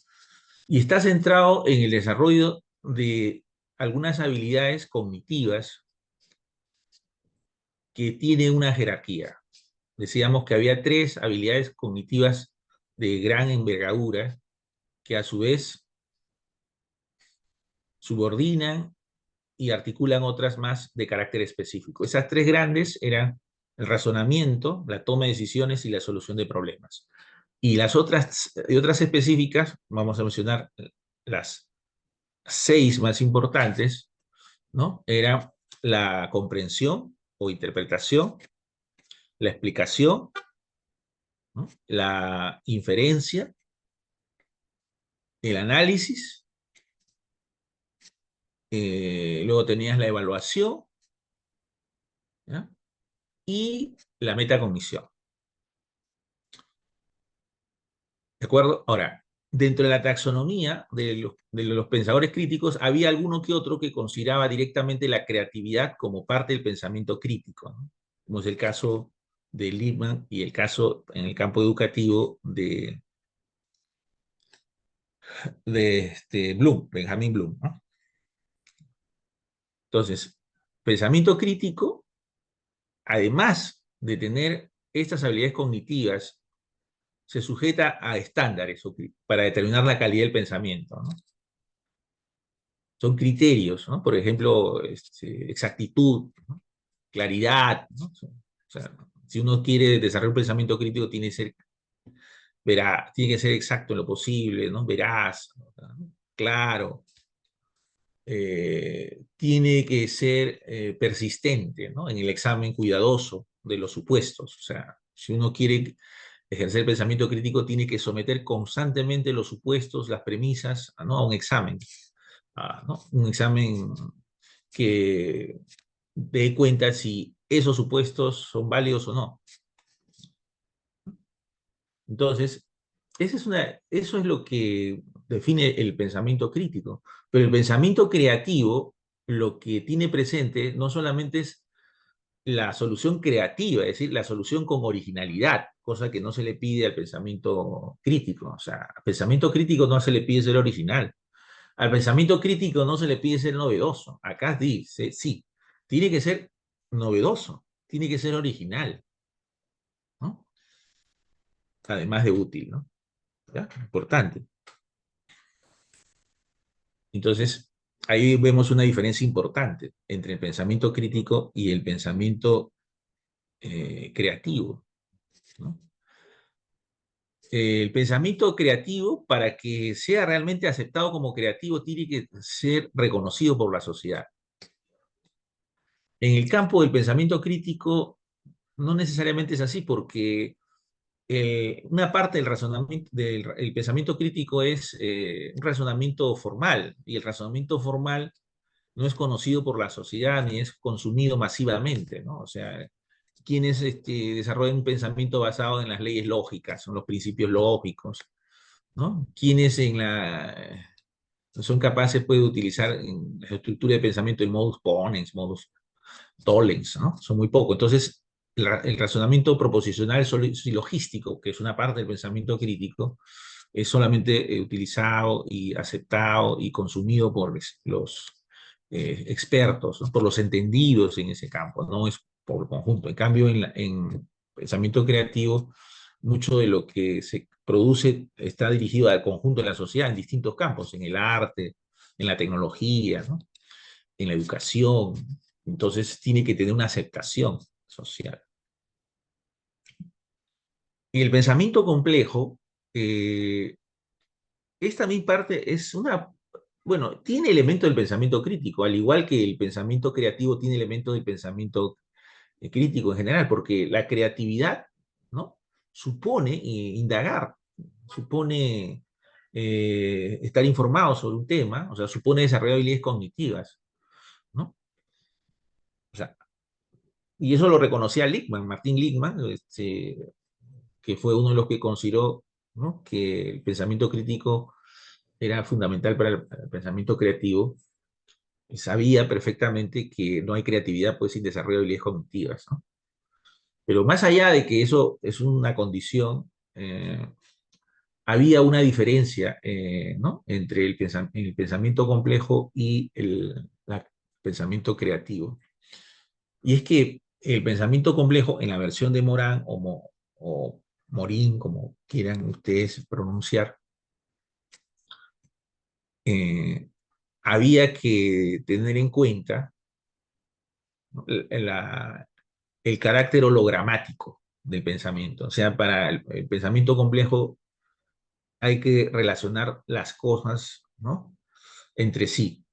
Speaker 1: Y está centrado en el desarrollo de algunas habilidades cognitivas que tienen una jerarquía. Decíamos que había tres habilidades cognitivas de gran envergadura que a su vez subordinan y articulan otras más de carácter específico. Esas tres grandes eran el razonamiento, la toma de decisiones y la solución de problemas. Y otras específicas, vamos a mencionar las seis más importantes, ¿no? Era la comprensión o interpretación, la explicación, ¿no? La inferencia, el análisis, luego tenías la evaluación, ¿ya? Y la metacognición. ¿De acuerdo? Ahora, dentro de la taxonomía de los pensadores críticos, había alguno que otro que consideraba directamente la creatividad como parte del pensamiento crítico, ¿no? Como es el caso de Lippmann y el caso en el campo educativo de Bloom, Benjamin Bloom, ¿no? Entonces, pensamiento crítico, además de tener estas habilidades cognitivas, se sujeta a estándares para determinar la calidad del pensamiento, ¿no? Son criterios, ¿no? Por ejemplo, exactitud, ¿no? Claridad, ¿no? O sea, si uno quiere desarrollar un pensamiento crítico, tiene que ser exacto en lo posible, ¿no? Veraz, ¿no? Claro, tiene que ser persistente, ¿no? En el examen cuidadoso de los supuestos. O sea, si uno quiere ejercer pensamiento crítico, tiene que someter constantemente los supuestos, las premisas, ¿no? A un examen. ¿No? Un examen que dé cuenta si esos supuestos son válidos o no. Entonces, eso es lo que define el pensamiento crítico. Pero el pensamiento creativo, lo que tiene presente no solamente es la solución creativa, es decir, la solución con originalidad, cosa que no se le pide al pensamiento crítico. O sea, al pensamiento crítico no se le pide ser original. Al pensamiento crítico no se le pide ser novedoso. Acá dice, sí, tiene que ser novedoso, tiene que ser original, ¿no? Además de útil, ¿no? ¿Ya? Importante. Entonces, ahí vemos una diferencia importante entre el pensamiento crítico y el pensamiento creativo, ¿no? El pensamiento creativo, para que sea realmente aceptado como creativo, tiene que ser reconocido por la sociedad. En el campo del pensamiento crítico, no necesariamente es así, porque una parte del razonamiento, el pensamiento crítico es un razonamiento formal, y el razonamiento formal no es conocido por la sociedad ni es consumido masivamente, ¿no? O sea, quienes desarrollan un pensamiento basado en las leyes lógicas, son los principios lógicos, ¿no? Quienes son capaces de utilizar en la estructura de pensamiento el modus ponens, modus tollens, ¿no? Son muy pocos. Entonces, el razonamiento proposicional silogístico, que es una parte del pensamiento crítico, es solamente utilizado y aceptado y consumido por los expertos, ¿no? Por los entendidos en ese campo, no es por el conjunto. En cambio, en pensamiento creativo, mucho de lo que se produce está dirigido al conjunto de la sociedad en distintos campos, en el arte, en la tecnología, ¿no? En la educación. Entonces tiene que tener una aceptación social. Y el pensamiento complejo, esta mi parte es una, bueno, tiene elementos del pensamiento crítico, al igual que el pensamiento creativo tiene elementos del pensamiento crítico en general, porque la creatividad, ¿no? Supone indagar, supone estar informado sobre un tema, o sea, supone desarrollar habilidades cognitivas, ¿no? O sea, y eso lo reconocía Lickman, Martín Lickman, que fue uno de los que consideró, ¿no? Que el pensamiento crítico era fundamental para el pensamiento creativo, y sabía perfectamente que no hay creatividad pues, sin desarrollo de habilidades cognitivas, ¿no? Pero más allá de que eso es una condición, había una diferencia, ¿no? Entre el pensamiento complejo y pensamiento creativo. Y es que el pensamiento complejo, en la versión de Morán o Morín, como quieran ustedes pronunciar, eh, había que tener en cuenta, ¿no? El carácter hologramático del pensamiento. O sea, para el pensamiento complejo hay que relacionar las cosas, ¿no? Entre sí,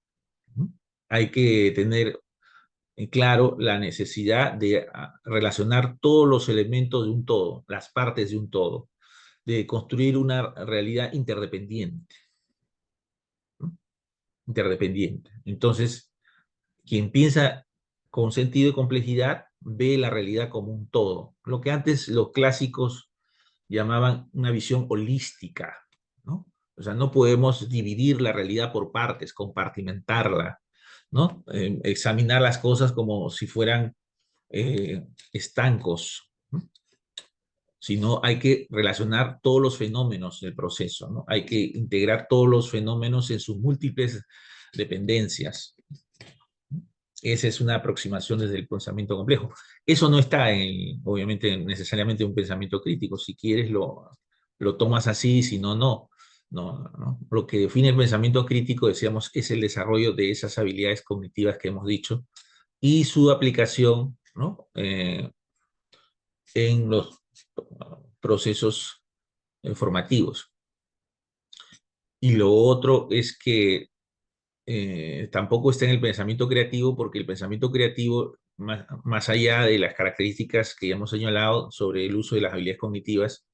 Speaker 1: ¿no? Hay que tener claro la necesidad de relacionar todos los elementos de un todo, las partes de un todo, de construir una realidad interdependiente, ¿no? Interdependiente. Entonces, quien piensa con sentido de complejidad ve la realidad como un todo, lo que antes los clásicos llamaban una visión holística, ¿no? O sea, no podemos dividir la realidad por partes, compartimentarla, ¿no? Examinar las cosas como si fueran estancos, ¿no? Sino hay que relacionar todos los fenómenos del proceso, ¿no? Hay que integrar todos los fenómenos en sus múltiples dependencias. Esa es una aproximación desde el pensamiento complejo. Eso no está, obviamente, necesariamente en un pensamiento crítico. Si quieres, lo tomas así, si no, no. No, no. Lo que define el pensamiento crítico, decíamos, es el desarrollo de esas habilidades cognitivas que hemos dicho y su aplicación, ¿no? En los procesos formativos. Y lo otro es que tampoco está en el pensamiento creativo, porque el pensamiento creativo, más allá de las características que ya hemos señalado sobre el uso de las habilidades cognitivas,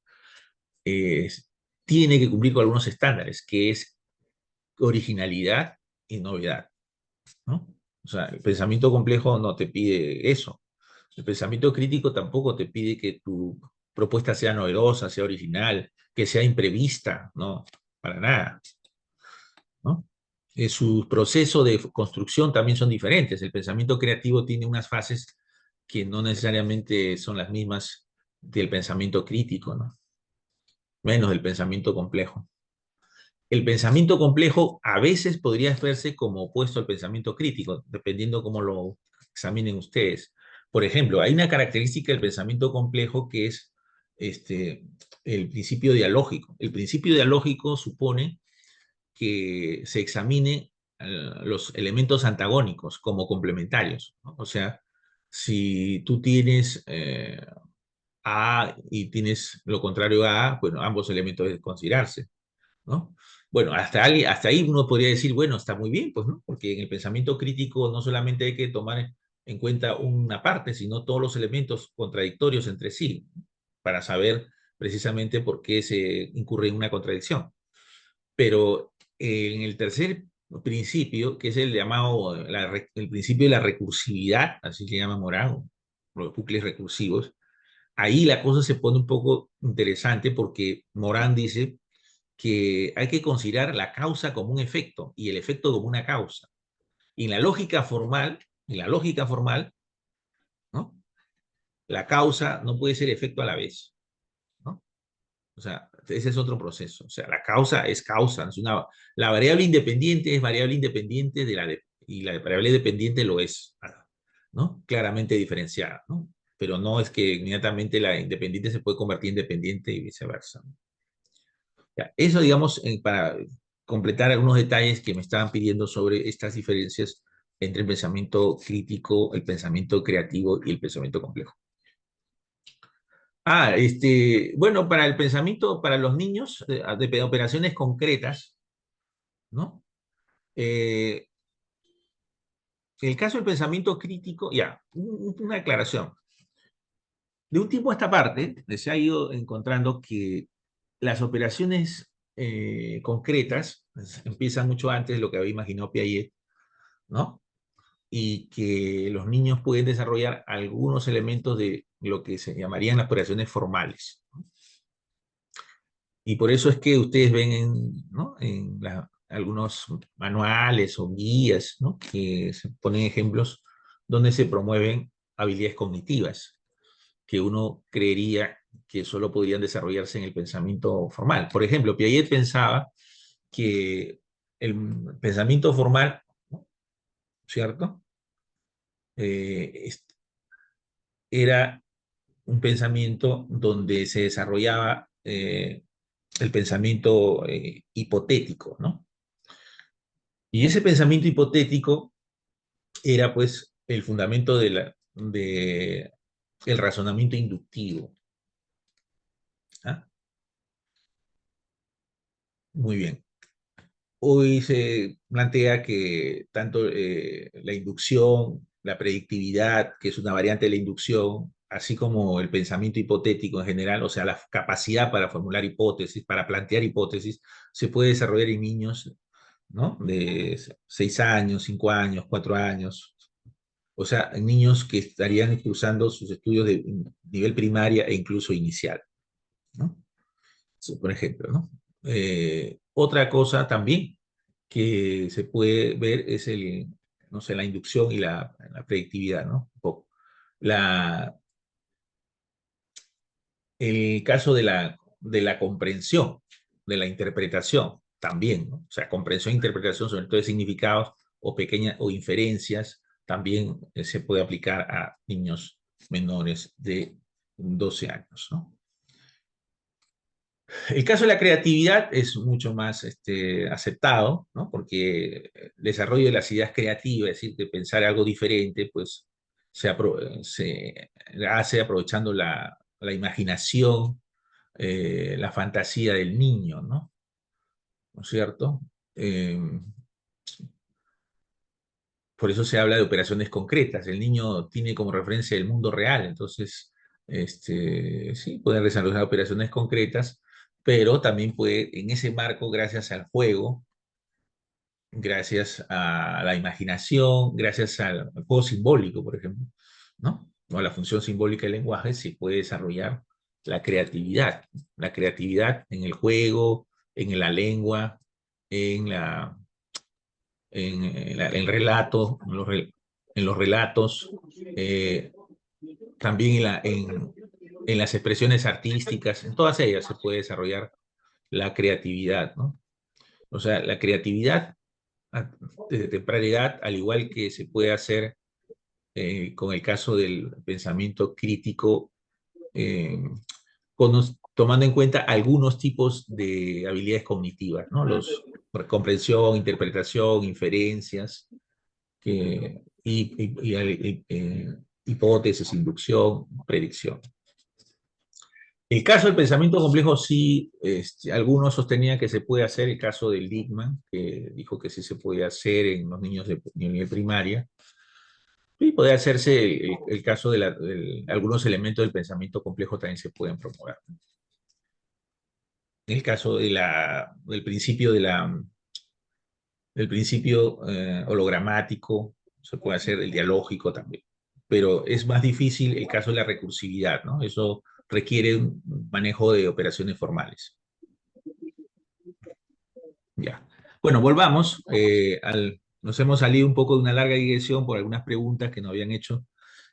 Speaker 1: eh, tiene que cumplir con algunos estándares, que es originalidad y novedad, ¿no? O sea, el pensamiento complejo no te pide eso. El pensamiento crítico tampoco te pide que tu propuesta sea novedosa, sea original, que sea imprevista, no, para nada, ¿no? Sus procesos de construcción también son diferentes. El pensamiento creativo tiene unas fases que no necesariamente son las mismas del pensamiento crítico, ¿no? Menos del pensamiento complejo. El pensamiento complejo a veces podría verse como opuesto al pensamiento crítico, dependiendo cómo lo examinen ustedes. Por ejemplo, hay una característica del pensamiento complejo que es el principio dialógico. El principio dialógico supone que se examine los elementos antagónicos como complementarios, ¿no? O sea, si tú tienes A y tienes lo contrario a A, bueno, ambos elementos deben considerarse, ¿no? Bueno, hasta ahí uno podría decir, bueno, está muy bien, pues, ¿no? Porque en el pensamiento crítico no solamente hay que tomar en cuenta una parte, sino todos los elementos contradictorios entre sí, para saber precisamente por qué se incurre en una contradicción. Pero en el tercer principio, que es el llamado, el principio de la recursividad, así se llama Morán, los bucles recursivos, ahí la cosa se pone un poco interesante porque Morán dice que hay que considerar la causa como un efecto y el efecto como una causa. Y en la lógica formal, ¿no? la causa no puede ser efecto a la vez, ¿no? O sea, ese es otro proceso. O sea, la causa es causa. La variable independiente es variable independiente y la variable dependiente lo es, ¿no? Claramente diferenciada, ¿no? Pero no es que inmediatamente la independiente se puede convertir en dependiente y viceversa. Ya, eso, digamos, para completar algunos detalles que me estaban pidiendo sobre estas diferencias entre el pensamiento crítico, el pensamiento creativo y el pensamiento complejo. Bueno, para el pensamiento, para los niños, de operaciones concretas, ¿no? En el caso del pensamiento crítico, ya, una aclaración. De un tiempo a esta parte, se ha ido encontrando que las operaciones concretas pues, empiezan mucho antes de lo que había imaginado Piaget, ¿no? Y que los niños pueden desarrollar algunos elementos de lo que se llamarían las operaciones formales. Y por eso es que ustedes ven ¿no? algunos manuales o guías, ¿no? Que se ponen ejemplos donde se promueven habilidades cognitivas que uno creería que solo podrían desarrollarse en el pensamiento formal. Por ejemplo, Piaget pensaba que el pensamiento formal, ¿no? ¿Cierto? Eh, Era un pensamiento donde se desarrollaba el pensamiento hipotético, ¿no? Y ese pensamiento hipotético era pues el fundamento de el razonamiento inductivo. ¿Ah? Muy bien. Hoy se plantea que tanto la inducción, la predictividad, que es una variante de la inducción, así como el pensamiento hipotético en general, o sea, la capacidad para formular hipótesis, para plantear hipótesis, se puede desarrollar en niños, ¿no? De 6 años, 5 años, 4 años, o sea, en niños que estarían cursando sus estudios de nivel primaria e incluso inicial, ¿no? Por ejemplo, ¿no? Otra cosa también que se puede ver es no sé, la inducción y la predictividad, ¿no? Un poco. La, el caso de la comprensión, de la interpretación, también, ¿no? O sea, comprensión e interpretación, sobre todo de significados o pequeñas o inferencias, también se puede aplicar a niños menores de 12 años, ¿no? El caso de la creatividad es mucho más aceptado, ¿no? Porque el desarrollo de las ideas creativas, es decir, de pensar algo diferente, pues se hace aprovechando la imaginación, la fantasía del niño, ¿no? ¿No es cierto? Eh, por eso se habla de operaciones concretas. El niño tiene como referencia el mundo real, entonces, sí, puede desarrollar operaciones concretas, pero también puede, en ese marco, gracias al juego, gracias a la imaginación, gracias al juego simbólico, por ejemplo, ¿no? O a la función simbólica del lenguaje, se puede desarrollar la creatividad en el juego, en la lengua, en el relato, en los relatos, también en las expresiones artísticas, en todas ellas se puede desarrollar la creatividad, ¿no? O sea, la creatividad desde temprana edad, al igual que se puede hacer con el caso del pensamiento crítico, eh, tomando en cuenta algunos tipos de habilidades cognitivas, ¿no? Comprensión, interpretación, inferencias, hipótesis, inducción, predicción. El caso del pensamiento complejo, sí, algunos sostenían que se puede hacer, el caso del Dickman, que dijo que sí se puede hacer en los niños de nivel primaria, y puede hacerse el caso de algunos elementos del pensamiento complejo también se pueden promover. El caso del principio del principio hologramático, se puede hacer el dialógico también, pero es más difícil el caso de la recursividad, ¿no? Eso requiere un manejo de operaciones formales. Ya. Bueno, volvamos. Nos hemos salido un poco de una larga digresión por algunas preguntas que nos habían hecho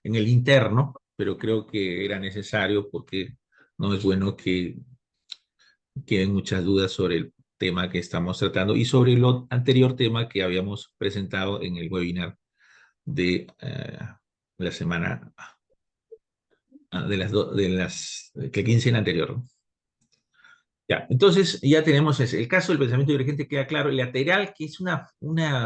Speaker 1: en el interno. pero creo que era necesario porque no es bueno que queden muchas dudas sobre el tema que estamos tratando y sobre el anterior tema que habíamos presentado en el webinar de la semana, que 15 en anterior, ¿no? Ya, entonces ya tenemos el caso del pensamiento divergente, queda claro. El lateral, que es una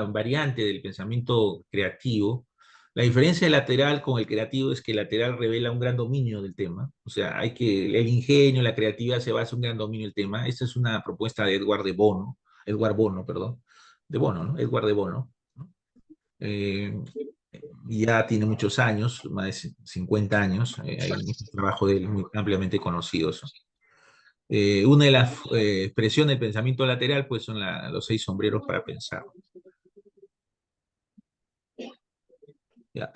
Speaker 1: variante del pensamiento creativo. La diferencia del lateral con el creativo es que el lateral revela un gran dominio del tema. O sea, el ingenio, la creatividad se basa en un gran dominio del tema. Esta es una propuesta de Edward Bono, perdón, de Bono, ¿no? Edward de Bono, ¿no? Eh, ya tiene muchos años, más de 50 años. Hay muchos trabajos de él muy ampliamente conocidos. Una de las expresiones del pensamiento lateral, pues son los 6 sombreros para pensar. Ya,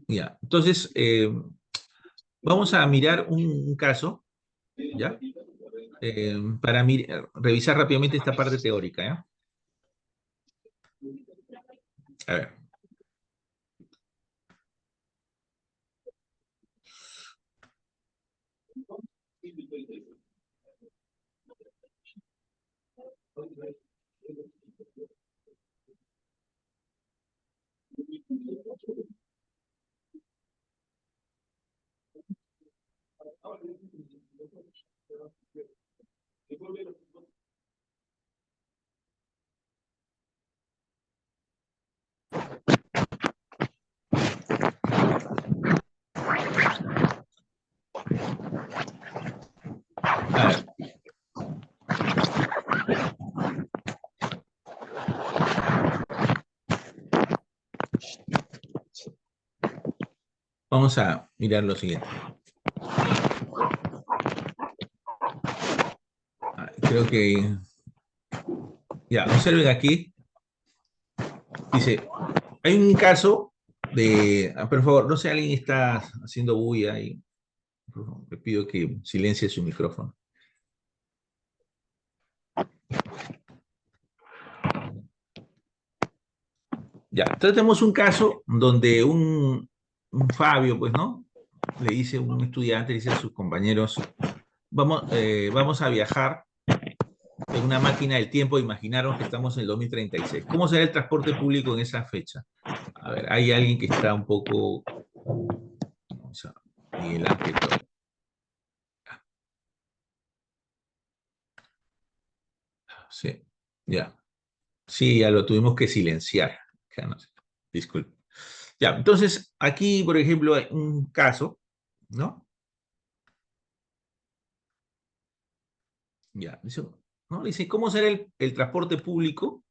Speaker 1: ya. Entonces, vamos a mirar un caso, ¿ya? Para revisar rápidamente esta parte teórica, ¿ya? A ver. A ver, vamos a mirar lo siguiente. Creo que, ya, observen aquí, dice, hay un caso por favor, no sé, alguien está haciendo bulla y por favor, le pido que silencie su micrófono. Ya, entonces tenemos un caso donde un Fabio, pues, ¿no? Le dice un estudiante, le dice a sus compañeros, vamos a viajar en una máquina del tiempo, imaginaron que estamos en el 2036. ¿Cómo será el transporte público en esa fecha? A ver, hay alguien que está un poco... Vamos a Miguel Ángel. Sí, ya. Sí, ya lo tuvimos que silenciar. Ya no sé. Disculpe. Ya, entonces, aquí, por ejemplo, hay un caso, ¿no? Ya, dice, ¿no? Dice, ¿cómo será el transporte público,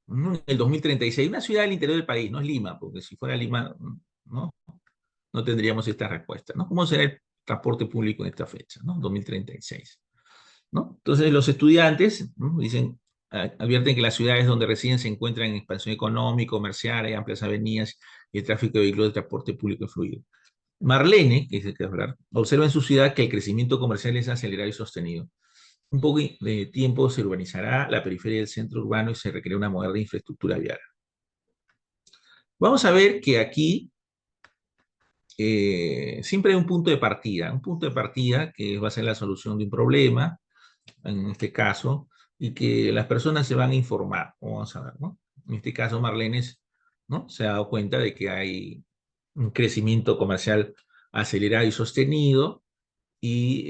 Speaker 1: ¿no? En el 2036? Una ciudad del interior del país, no es Lima, porque si fuera Lima, ¿no? No tendríamos esta respuesta, ¿no? ¿Cómo será el transporte público en esta fecha, ¿no? 2036, ¿no? Entonces, los estudiantes, ¿no? Dicen, advierten que las ciudades donde residen se encuentran en expansión económica, comercial, hay amplias avenidas y el tráfico de vehículos de transporte público es fluido. Marlene, que es el que hablar, observa en su ciudad que el crecimiento comercial es acelerado y sostenido. Un poco de tiempo se urbanizará la periferia del centro urbano y se requiere una moderna infraestructura vial. Vamos a ver que aquí siempre hay un punto de partida que va a ser la solución de un problema, en este caso, y que las personas se van a informar. Vamos a ver, ¿no? En este caso, Marlene, ¿no? Se ha dado cuenta de que hay un crecimiento comercial acelerado y sostenido, y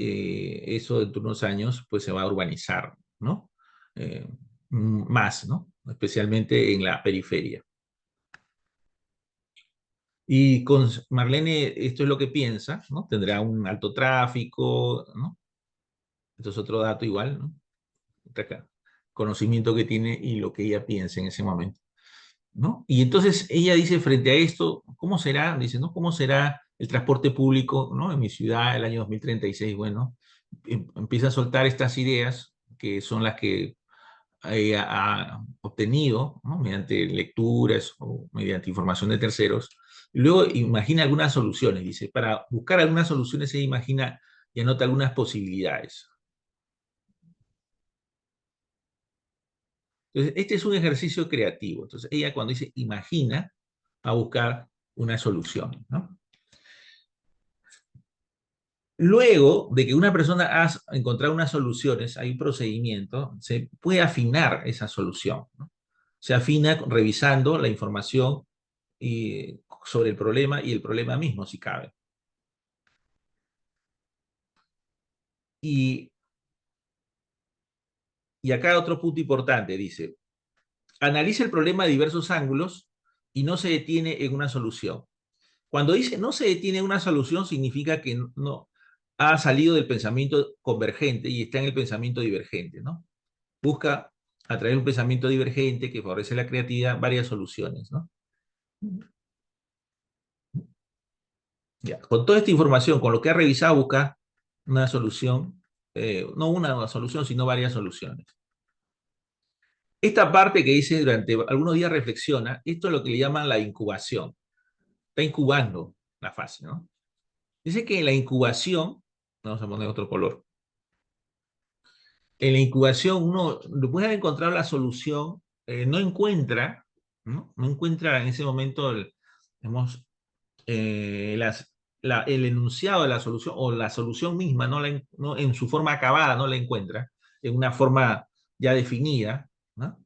Speaker 1: eso dentro de unos años pues se va a urbanizar, ¿no? Más, ¿no? Especialmente en la periferia. Y con Marlene esto es lo que piensa, ¿no? Tendrá un alto tráfico, ¿no? Esto es otro dato igual, ¿no? Acá, conocimiento que tiene y lo que ella piensa en ese momento, ¿no? Y entonces ella dice frente a esto, ¿cómo será? Dice, ¿no? ¿Cómo será el transporte público, ¿no? En mi ciudad el año 2036? Bueno, empieza a soltar estas ideas que son las que ha obtenido, ¿no? Mediante lecturas o mediante información de terceros. Y luego imagina algunas soluciones, dice, para buscar algunas soluciones ella imagina y anota algunas posibilidades. Entonces, este es un ejercicio creativo. Entonces, ella cuando dice imagina, va a buscar una solución, ¿no? Luego de que una persona ha encontrado unas soluciones, hay un procedimiento, se puede afinar esa solución, ¿no? Se afina revisando la información sobre el problema y el problema mismo, si cabe. Y, y acá otro punto importante, dice, analiza el problema de diversos ángulos y no se detiene en una solución. Cuando dice no se detiene en una solución, significa que no ha salido del pensamiento convergente y está en el pensamiento divergente, ¿no? Busca a través de un pensamiento divergente que favorece la creatividad varias soluciones, ¿no? Ya. Con toda esta información, con lo que ha revisado, busca una solución, no una solución, sino varias soluciones. Esta parte que dice durante algunos días reflexiona, esto es lo que le llaman la incubación. Está incubando la fase, ¿no? Dice que en la incubación, vamos a poner otro color, en la incubación uno, después de encontrar la solución, no encuentra, ¿no? No encuentra en ese momento, digamos, el enunciado de la solución o la solución misma, no, en su forma acabada no la encuentra, en una forma ya definida, ¿no?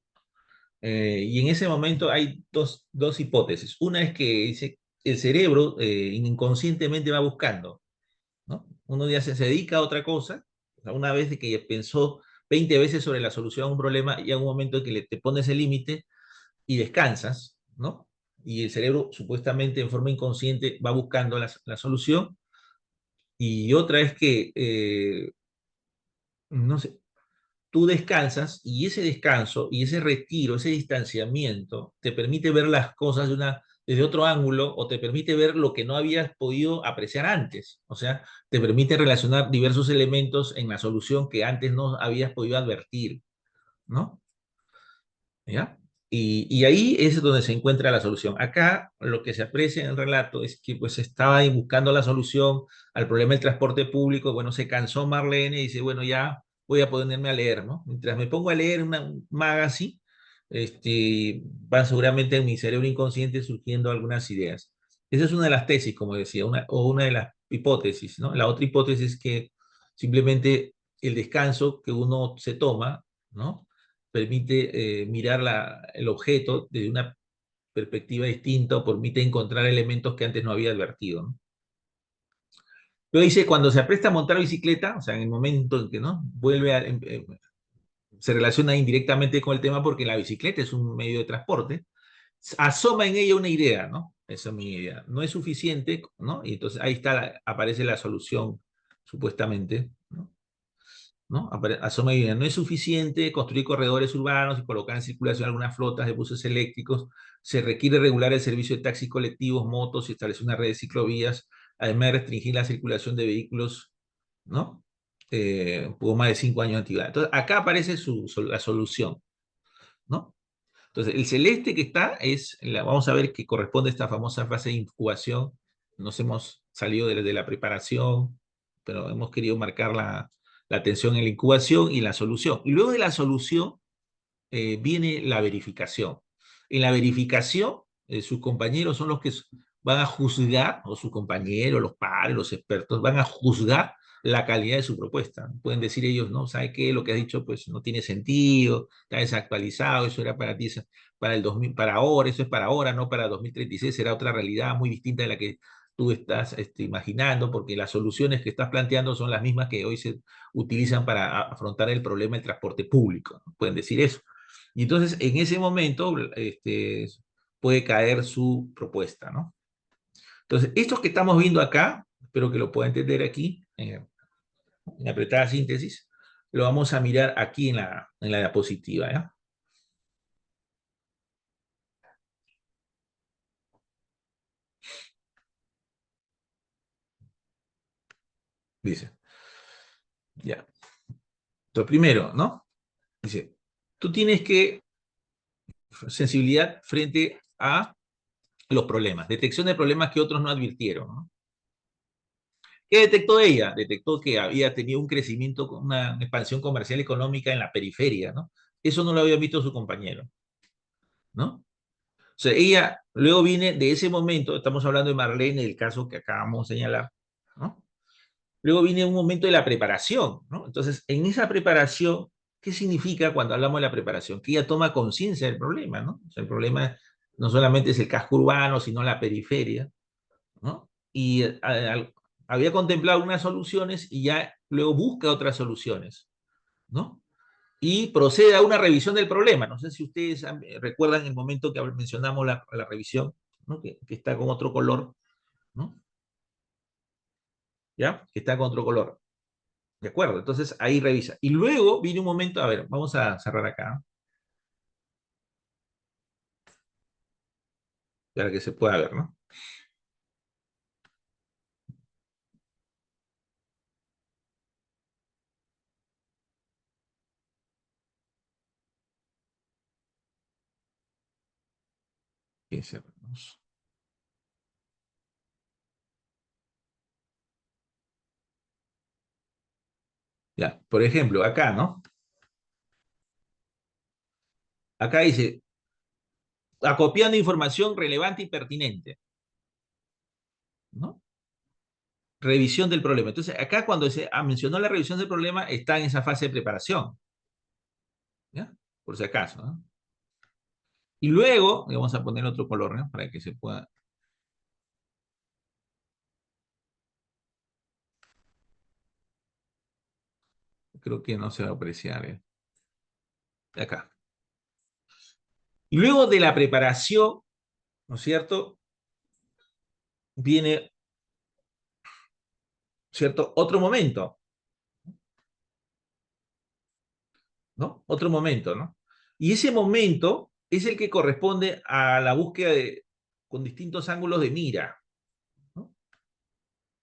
Speaker 1: Y en ese momento hay dos hipótesis. Una es que dice, el cerebro inconscientemente va buscando, ¿no? Uno ya se dedica a otra cosa, o sea, una vez de que pensó 20 veces sobre la solución a un problema, y hay un momento en que te pones el límite y descansas, ¿no? Y el cerebro supuestamente en forma inconsciente va buscando la solución. Y otra es que, no sé, tú descansas y ese descanso y ese retiro, ese distanciamiento, te permite ver las cosas desde otro ángulo o te permite ver lo que no habías podido apreciar antes. O sea, te permite relacionar diversos elementos en la solución que antes no habías podido advertir, ¿no? ¿Ya? Y ahí es donde se encuentra la solución. Acá lo que se aprecia en el relato es que pues estaba ahí buscando la solución al problema del transporte público. Bueno, se cansó Marlene y dice, bueno, ya voy a ponerme a leer, ¿no? Mientras me pongo a leer un magazine, van seguramente en mi cerebro inconsciente surgiendo algunas ideas. Esa es una de las tesis, como decía, o una de las hipótesis, ¿no? La otra hipótesis es que simplemente el descanso que uno se toma, ¿no? Permite mirar el objeto desde una perspectiva distinta o permite encontrar elementos que antes no había advertido, ¿no? Pero dice, cuando se apresta a montar bicicleta, o sea, en el momento en que no vuelve se relaciona indirectamente con el tema porque la bicicleta es un medio de transporte, asoma en ella una idea, ¿no? Esa es mi idea. No es suficiente, ¿no? Y entonces ahí está, aparece la solución, supuestamente, ¿no? ¿No? Asoma y no es suficiente construir corredores urbanos y colocar en circulación algunas flotas de buses eléctricos. Se requiere regular el servicio de taxis colectivos, motos y establecer una red de ciclovías. Además de restringir la circulación de vehículos, ¿no? Por más de 5 años de antigüedad. Entonces, acá aparece la solución, ¿no? Entonces, el celeste que está vamos a ver que corresponde a esta famosa fase de incubación. Nos hemos salido de la preparación, pero hemos querido marcar la atención en la incubación y la solución. Y luego de la solución viene la verificación. En la verificación, sus compañeros son los que van a juzgar, o sus compañeros, los pares, los expertos, van a juzgar la calidad de su propuesta. Pueden decir ellos, no, ¿sabe qué? Lo que has dicho pues no tiene sentido, está desactualizado, eso era para ti, para el 2000, para ahora, eso es para ahora, no para 2036, será otra realidad muy distinta de la que tú estás imaginando, porque las soluciones que estás planteando son las mismas que hoy se utilizan para afrontar el problema del transporte público, ¿no? Pueden decir eso. Y entonces, en ese momento, puede caer su propuesta, ¿no? Entonces, esto que estamos viendo acá, espero que lo pueda entender aquí, en apretada síntesis, lo vamos a mirar aquí en la diapositiva, ¿ya? Dice, ya. Entonces, primero, ¿no? Dice, tú tienes que sensibilidad frente a los problemas, detección de problemas que otros no advirtieron, ¿no? ¿Qué detectó ella? Detectó que había tenido un crecimiento, una expansión comercial económica en la periferia, ¿no? Eso no lo había visto su compañero, ¿no? O sea, ella luego viene de ese momento, estamos hablando de Marlene, el caso que acabamos de señalar, ¿no? Luego viene un momento de la preparación, ¿no? Entonces, en esa preparación, ¿qué significa cuando hablamos de la preparación? Que ella toma conciencia del problema, ¿no? O sea, el problema no solamente es el casco urbano, sino la periferia, ¿no? Y había contemplado unas soluciones y ya luego busca otras soluciones, ¿no? Y procede a una revisión del problema. No sé si ustedes recuerdan el momento que mencionamos la revisión, ¿no? Que está con otro color, ¿no? ¿Ya? Que está con otro color. ¿De acuerdo? Entonces ahí revisa. Y luego viene un momento, a ver, vamos a cerrar acá, para que se pueda ver, ¿no? Y cerramos. Ya, por ejemplo, acá, ¿no? Acá dice, acopiando información relevante y pertinente, ¿no? Revisión del problema. Entonces, acá cuando se mencionó la revisión del problema, está en esa fase de preparación, ¿ya? Por si acaso, ¿no? Y luego, vamos a poner otro color, ¿no? Para que se pueda, creo que no se va a apreciar, ¿eh? Acá. Y luego de la preparación, ¿no es cierto? Viene, ¿cierto? Otro momento, ¿no? Otro momento, ¿no? Y ese momento es el que corresponde a la búsqueda con distintos ángulos de mira, ¿no?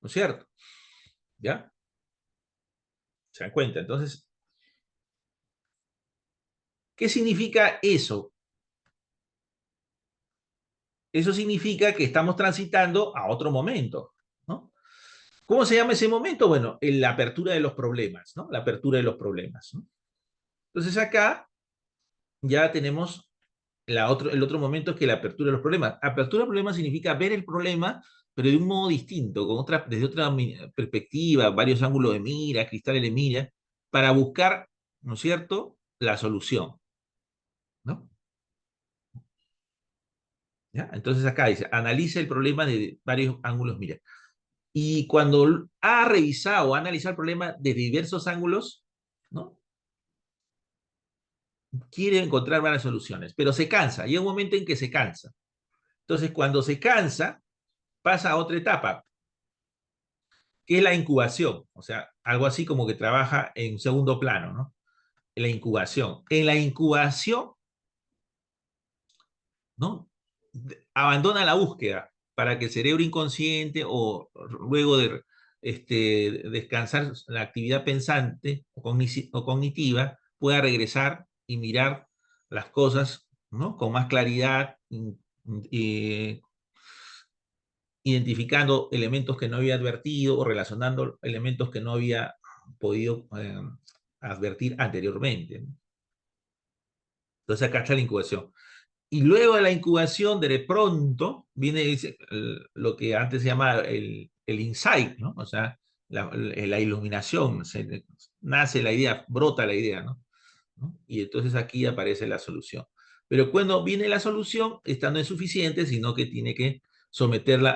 Speaker 1: ¿No es cierto? ¿Ya? ¿Se dan cuenta? Entonces, ¿qué significa eso? Eso significa que estamos transitando a otro momento, ¿no? ¿Cómo se llama ese momento? Bueno, en la apertura de los problemas, ¿no? La apertura de los problemas, ¿no? Entonces acá ya tenemos el otro momento, es que la apertura de los problemas. Apertura de problemas significa ver el problema, pero de un modo distinto, desde otra perspectiva, varios ángulos de mira, cristales de mira, para buscar, ¿no es cierto?, la solución, ¿no? ¿Ya? Entonces acá dice, analiza el problema de varios ángulos de mira. Y cuando ha revisado o ha analizado el problema desde diversos ángulos, ¿no?, quiere encontrar varias soluciones, pero se cansa, llega un momento en que se cansa. Entonces, cuando se cansa, pasa a otra etapa, que es la incubación, o sea, algo así como que trabaja en segundo plano, ¿no? En la incubación. En la incubación, ¿no? Abandona la búsqueda para que el cerebro inconsciente o luego de descansar la actividad pensante o cognitiva pueda regresar y mirar las cosas, ¿no?, con más claridad, y identificando elementos que no había advertido o relacionando elementos que no había podido advertir anteriormente. Entonces acá está la incubación. Y luego de la incubación, de pronto, viene lo que antes se llamaba el insight, ¿no? O sea, la iluminación, nace la idea, brota la idea, ¿no? Y entonces aquí aparece la solución. Pero cuando viene la solución, esta no es suficiente, sino que tiene que someterla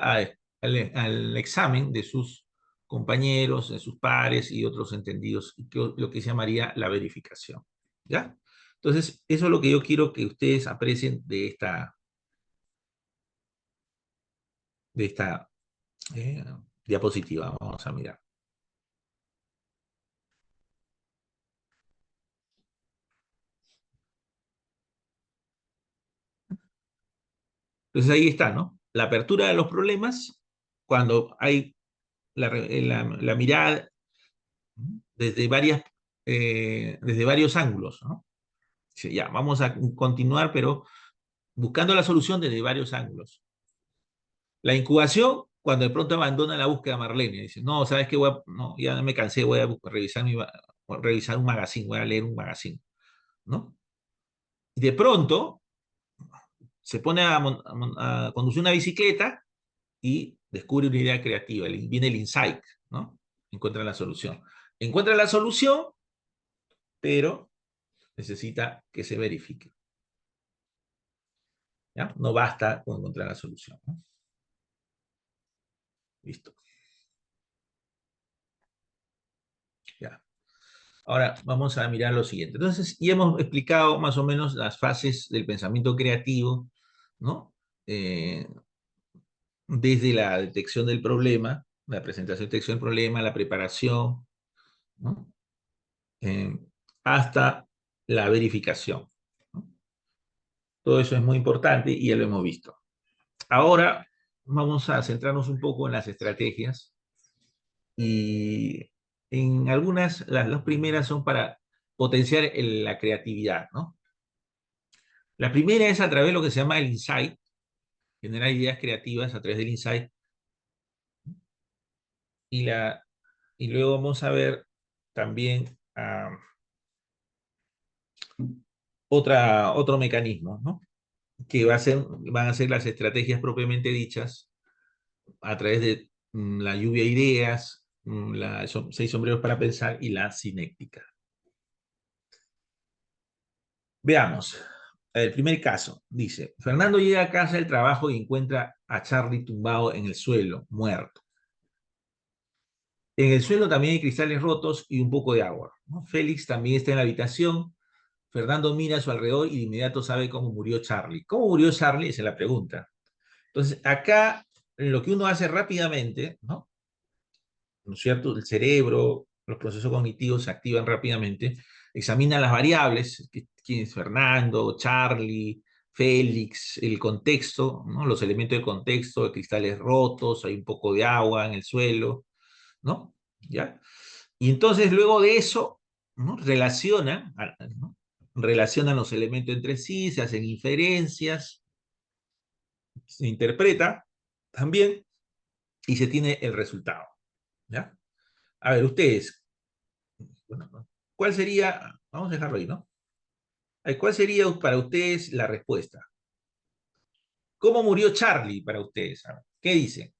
Speaker 1: al examen de sus compañeros, de sus pares y otros entendidos, lo que se llamaría la verificación. ¿Ya? Entonces, eso es lo que yo quiero que ustedes aprecien de esta eh, diapositiva. Vamos a mirar. Entonces ahí está, ¿no? La apertura de los problemas, cuando hay la mirada desde desde varios ángulos, ¿no? Dice, ya, vamos a continuar, pero buscando la solución desde varios ángulos. La incubación, cuando de pronto abandona la búsqueda Marlene, dice, no, ¿sabes qué? No, ya me cansé, voy a revisar un magazine, voy a leer un magazine, ¿no? Y de pronto se pone a conducir una bicicleta y descubre una idea creativa, viene el insight, ¿no? encuentra la solución. Encuentra la solución, pero necesita que se verifique. ¿Ya? No basta con encontrar la solución, ¿no? Listo. Ya. Ahora vamos a mirar lo siguiente. Entonces, ya hemos explicado más o menos las fases del pensamiento creativo, ¿no? Desde la detección del problema, la presentación y detección del problema, la preparación, ¿no? Eh, hasta la verificación, ¿no? Todo eso es muy importante y ya lo hemos visto. Ahora vamos a centrarnos un poco en las estrategias y en algunas, las dos primeras son para potenciar la creatividad, ¿no? La primera es a través de lo que se llama el insight, generar ideas creativas a través del insight, y, y luego vamos a ver también otro mecanismo, ¿no? Que van a ser las estrategias propiamente dichas a través de la lluvia de ideas, seis sombreros para pensar y la cinética. Veamos. El primer caso dice: Fernando llega a casa del trabajo y encuentra a Charlie tumbado en el suelo, muerto. En el suelo también hay cristales rotos y un poco de agua, ¿no? Félix también está en la habitación. Fernando mira a su alrededor y de inmediato sabe cómo murió Charlie. ¿Cómo murió Charlie? Esa es la pregunta. Entonces, acá lo que uno hace rápidamente, ¿no? ¿No es cierto? El cerebro, los procesos cognitivos se activan rápidamente, examina las variables, quién es Fernando, Charlie, Félix, el contexto, ¿no? Los elementos del contexto, cristales rotos, hay un poco de agua en el suelo, ¿no? ¿Ya? Y entonces luego de eso, ¿no? ¿no? Relacionan los elementos entre sí, se hacen inferencias, se interpreta también y se tiene el resultado, ¿ya? A ver, ustedes, bueno, ¿cuál sería, vamos a dejarlo ahí, ¿no? ¿Cuál sería para ustedes la respuesta? ¿Cómo murió Charlie para ustedes? A ver, ¿qué dicen?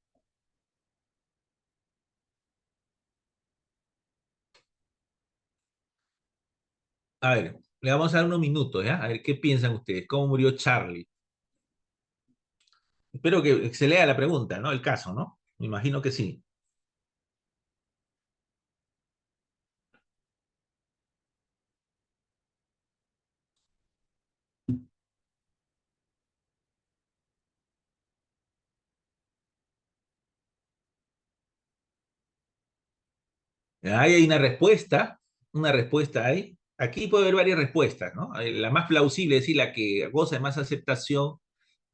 Speaker 1: A ver, le vamos a dar unos minutos, ¿ya? A ver, ¿qué piensan ustedes? ¿Cómo murió Charlie? Espero que se lea la pregunta, ¿no? El caso, ¿no? Me imagino que sí. Ahí hay una respuesta ahí. Aquí puede haber varias respuestas, ¿no? La más plausible, es decir, la que goza de más aceptación,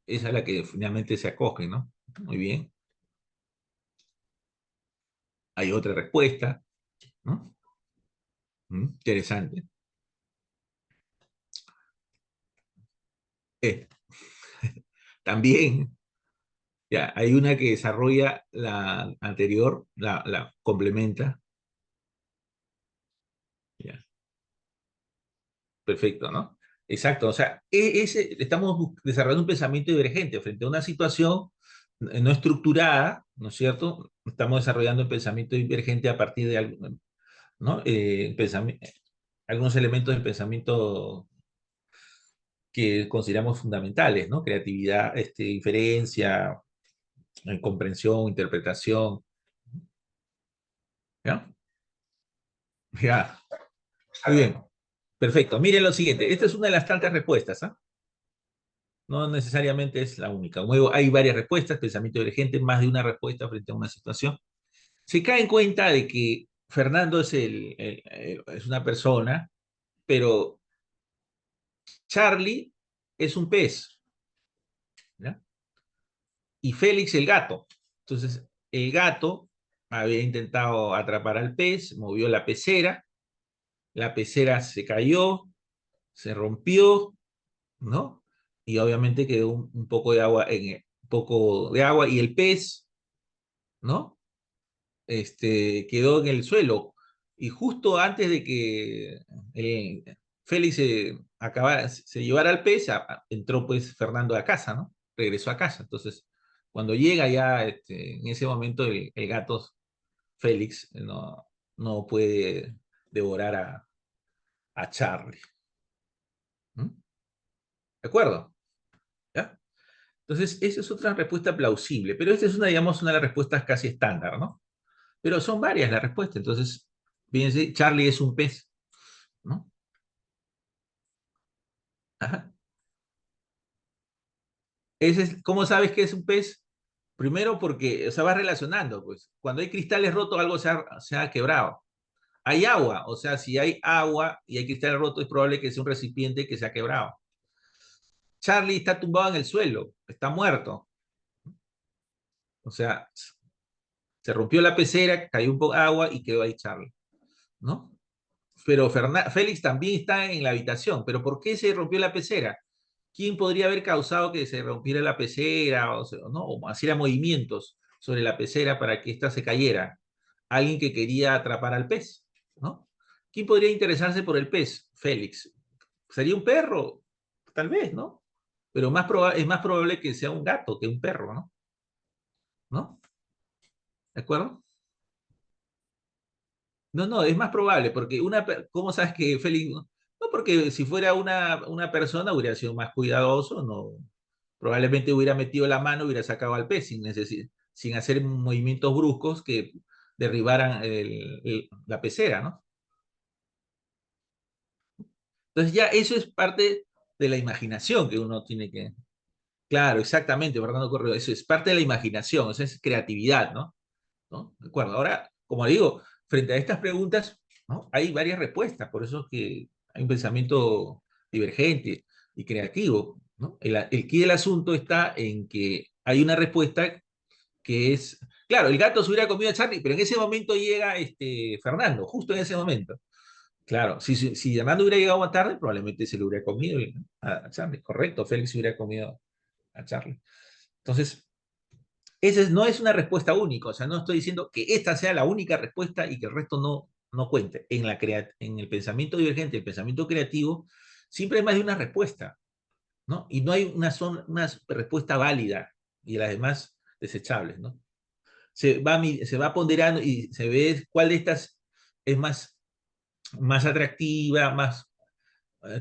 Speaker 1: esa es la que finalmente se acoge, ¿no? Muy bien. Hay otra respuesta, ¿no? Interesante. Eh, También, ya, hay una que desarrolla la anterior, la complementa. Ya, perfecto, ¿no? Exacto, o sea, estamos desarrollando un pensamiento divergente frente a una situación no estructurada, ¿no es cierto? Estamos desarrollando un pensamiento divergente a partir de algo, ¿no? Algunos elementos del pensamiento que consideramos fundamentales, ¿no? Creatividad, inferencia, comprensión, interpretación, ¿ya? Ya, está bien. Perfecto. Miren lo siguiente. Esta es una de las tantas respuestas, ¿ah? No necesariamente es la única. Luego hay varias respuestas, pensamiento divergente, más de una respuesta frente a una situación. Se cae en cuenta de que Fernando es una persona, pero Charlie es un pez, ¿ya? Y Félix el gato. Entonces, el gato había intentado atrapar al pez, movió la pecera se cayó, se rompió, ¿no? Y obviamente quedó un poco de agua poco de agua y el pez, ¿no? Quedó en el suelo. Y justo antes de que Félix se llevara al pez, entró pues Fernando a casa, ¿no? Regresó a casa. Entonces, cuando llega ya, en ese momento el gato Félix no puede devorar a Charlie. ¿Mm? ¿De acuerdo? ¿Ya? Entonces, esa es otra respuesta plausible, pero esta es una, digamos, una de las respuestas casi estándar, ¿no? Pero son varias las respuestas, entonces, fíjense, Charlie es un pez, ¿no? Ajá. ¿Cómo sabes que es un pez? Primero porque, o sea, va relacionando, pues, cuando hay cristales rotos, algo se ha quebrado. Hay agua, o sea, si hay agua y hay cristales rotos, es probable que sea un recipiente que se ha quebrado. Charlie está tumbado en el suelo, está muerto, o sea, se rompió la pecera, cayó un poco de agua y quedó ahí Charlie, ¿no? Pero Félix también está en la habitación, pero ¿por qué se rompió la pecera? ¿Quién podría haber causado que se rompiera la pecera ¿no? O hiciera movimientos sobre la pecera para que ésta se cayera? Alguien que quería atrapar al pez, ¿no? ¿Quién podría interesarse por el pez? Félix. ¿Sería un perro? Tal vez, ¿no? Pero es más probable que sea un gato que un perro, ¿no? ¿No? ¿De acuerdo? No, no, es más probable, porque ¿cómo sabes que Félix? No, no, porque si fuera una persona hubiera sido más cuidadoso, no, probablemente hubiera metido la mano, hubiera sacado al pez sin hacer movimientos bruscos que derribaran la pecera, ¿no? Entonces ya eso es parte de la imaginación que uno tiene que... Claro, exactamente, Fernando Correo, eso es parte de la imaginación, eso es creatividad, ¿no? ¿No? De acuerdo. Ahora, como digo, frente a estas preguntas, ¿no? Hay varias respuestas, por eso es que hay un pensamiento divergente y creativo, ¿no? El quid del asunto está en que hay una respuesta que es, claro, el gato se hubiera comido a Charlie, pero en ese momento llega Fernando, justo en ese momento. Claro, si Fernando hubiera llegado más tarde, probablemente se lo hubiera comido a Charlie, correcto, Félix hubiera comido a Charlie. Entonces, esa no es una respuesta única, o sea, no estoy diciendo que esta sea la única respuesta y que el resto no cuente. En el pensamiento divergente, el pensamiento creativo, siempre hay más de una respuesta, ¿no? Y no hay una respuesta válida y las demás desechables, ¿no? Se va ponderando y se ve cuál de estas es más atractiva,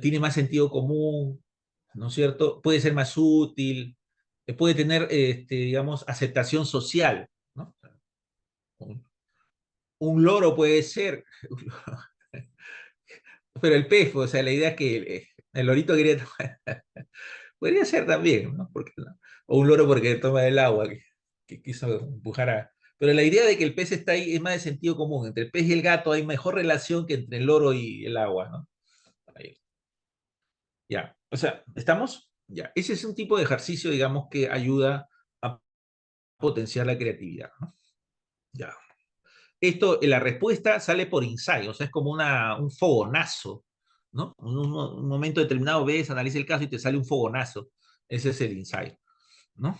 Speaker 1: tiene más sentido común, ¿no es cierto? Puede ser más útil, puede tener, digamos, aceptación social, ¿no? Un, un loro puede ser, pero el pez, o sea, la idea es que el lorito quería tomar, podría ser también, ¿no? No? O un loro porque toma el agua, que quiso empujar a... Pero la idea de que el pez está ahí es más de sentido común. Entre el pez y el gato hay mejor relación que entre el loro y el agua, ¿no? Ahí. Ya, o sea, ¿estamos? Ya, ese es un tipo de ejercicio, digamos, que ayuda a potenciar la creatividad, ¿no? Ya. La respuesta sale por ensayo, o sea, es como un fogonazo, ¿no? Un momento determinado ves, analiza el caso y te sale un fogonazo. Ese es el ensayo, ¿no?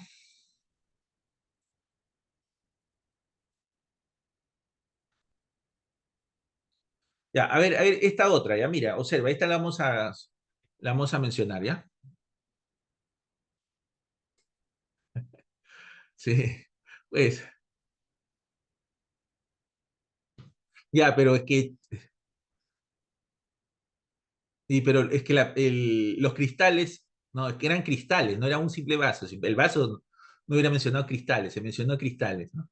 Speaker 1: Ya, a ver, esta otra, ya, mira, observa, esta la vamos a mencionar, ¿ya? Sí, pues, ya, pero es que, sí, pero es que los cristales, no, es que eran cristales, no era un simple vaso. El vaso no hubiera mencionado cristales, se mencionó cristales, ¿no?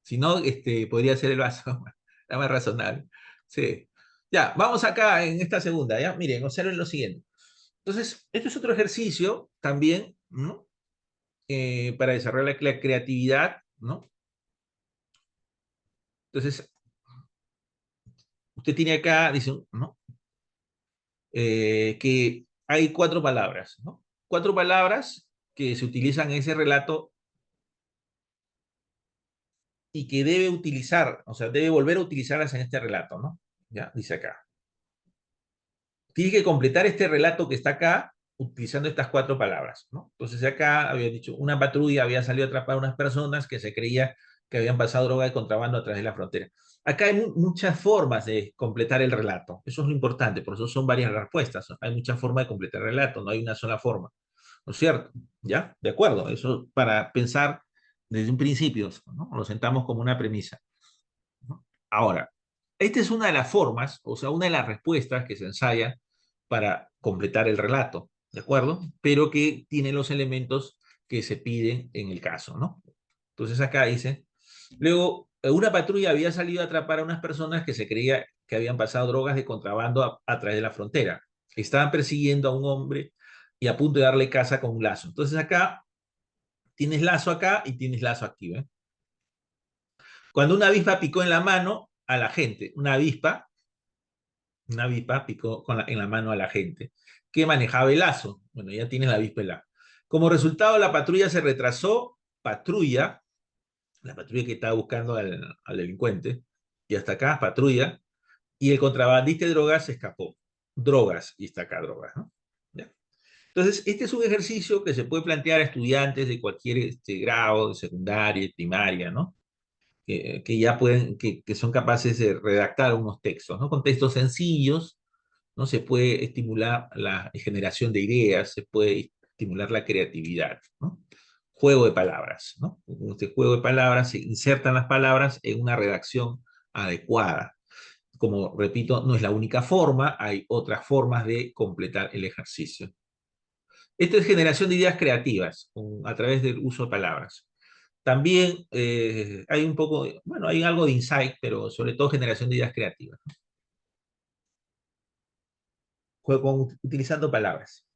Speaker 1: Si no, podría ser el vaso, era más razonable. Sí. Ya, vamos acá en esta segunda, ¿ya? Miren, observen lo siguiente. Entonces, esto es otro ejercicio también, ¿no? Para desarrollar la creatividad, ¿no? Entonces, usted tiene acá, dice, ¿no? Que hay cuatro palabras, ¿no? Cuatro palabras que se utilizan en ese relato y que debe utilizar, o sea, debe volver a utilizarlas en este relato, ¿no? Ya, dice acá. Tiene que completar este relato que está acá utilizando estas cuatro palabras, ¿no? Entonces acá había dicho, una patrulla había salido a atrapar a unas personas que se creía que habían pasado droga de contrabando a través de la frontera. Acá hay muchas formas de completar el relato. Eso es lo importante, por eso son varias respuestas. Hay muchas formas de completar el relato, no hay una sola forma. ¿No es cierto? ¿Ya? De acuerdo. Eso para pensar desde un principio, ¿no? Lo sentamos como una premisa. Ahora, esta es una de las formas, o sea, una de las respuestas que se ensayan para completar el relato, ¿de acuerdo? Pero que tiene los elementos que se piden en el caso, ¿no? Entonces acá dice, luego una patrulla había salido a atrapar a unas personas que se creía que habían pasado drogas de contrabando a través de la frontera. Estaban persiguiendo a un hombre y a punto de darle caza con un lazo. Entonces acá tienes lazo acá y tienes lazo aquí, ¿ves? Cuando una avispa picó en la mano a la gente, una avispa picó en la mano a la gente que manejaba el lazo. Bueno, ya tienes la avispa en la. Como resultado, la patrulla se retrasó, la patrulla que estaba buscando al delincuente, y hasta acá, patrulla, y el contrabandista de drogas se escapó. Drogas, y está acá drogas, ¿no? ¿Ya? Entonces, este es un ejercicio que se puede plantear a estudiantes de cualquier grado, de secundaria, primaria, ¿no? Que ya pueden, que son capaces de redactar unos textos, ¿no? Con textos sencillos, ¿no? Se puede estimular la generación de ideas, se puede estimular la creatividad, ¿no? Juego de palabras, ¿no? Con este juego de palabras se insertan las palabras en una redacción adecuada. Como repito, no es la única forma, hay otras formas de completar el ejercicio. Esto es generación de ideas creativas a través del uso de palabras. También hay un poco, bueno, hay algo de insight, pero sobre todo generación de ideas creativas. Utilizando palabras.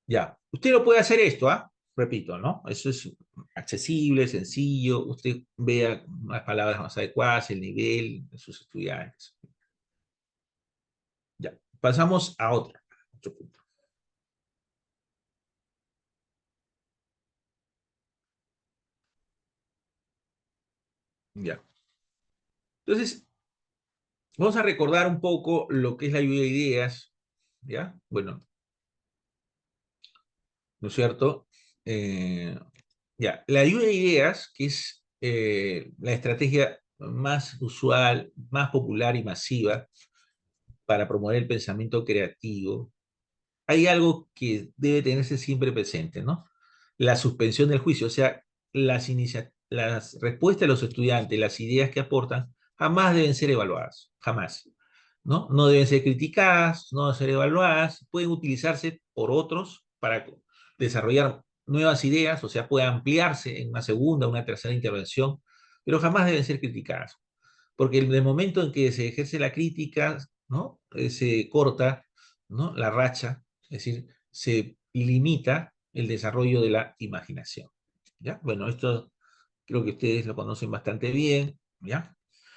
Speaker 1: Ya, usted lo puede hacer esto, ¿ah? Repito, ¿no? Eso es accesible, sencillo. Usted vea las palabras más adecuadas, el nivel de sus estudiantes. Ya, pasamos a otro punto. Ya. Entonces, vamos a recordar un poco lo que es la lluvia de ideas, ¿ya? Bueno, ¿no es cierto? Eh, ya, la lluvia de ideas, que es la estrategia más usual, más popular y masiva para promover el pensamiento creativo, hay algo que debe tenerse siempre presente, ¿no? La suspensión del juicio, o sea, las respuestas de los estudiantes, las ideas que aportan, jamás deben ser evaluadas, jamás, ¿no? No deben ser criticadas, no deben ser evaluadas, pueden utilizarse por otros para desarrollar nuevas ideas, o sea, puede ampliarse en una segunda, una tercera intervención, pero jamás deben ser criticadas, porque en el momento en que se ejerce la crítica, ¿no? Se corta, ¿no? La racha, es decir, se limita el desarrollo de la imaginación. ¿Ya? Bueno, esto creo que ustedes lo conocen bastante bien, ¿ya?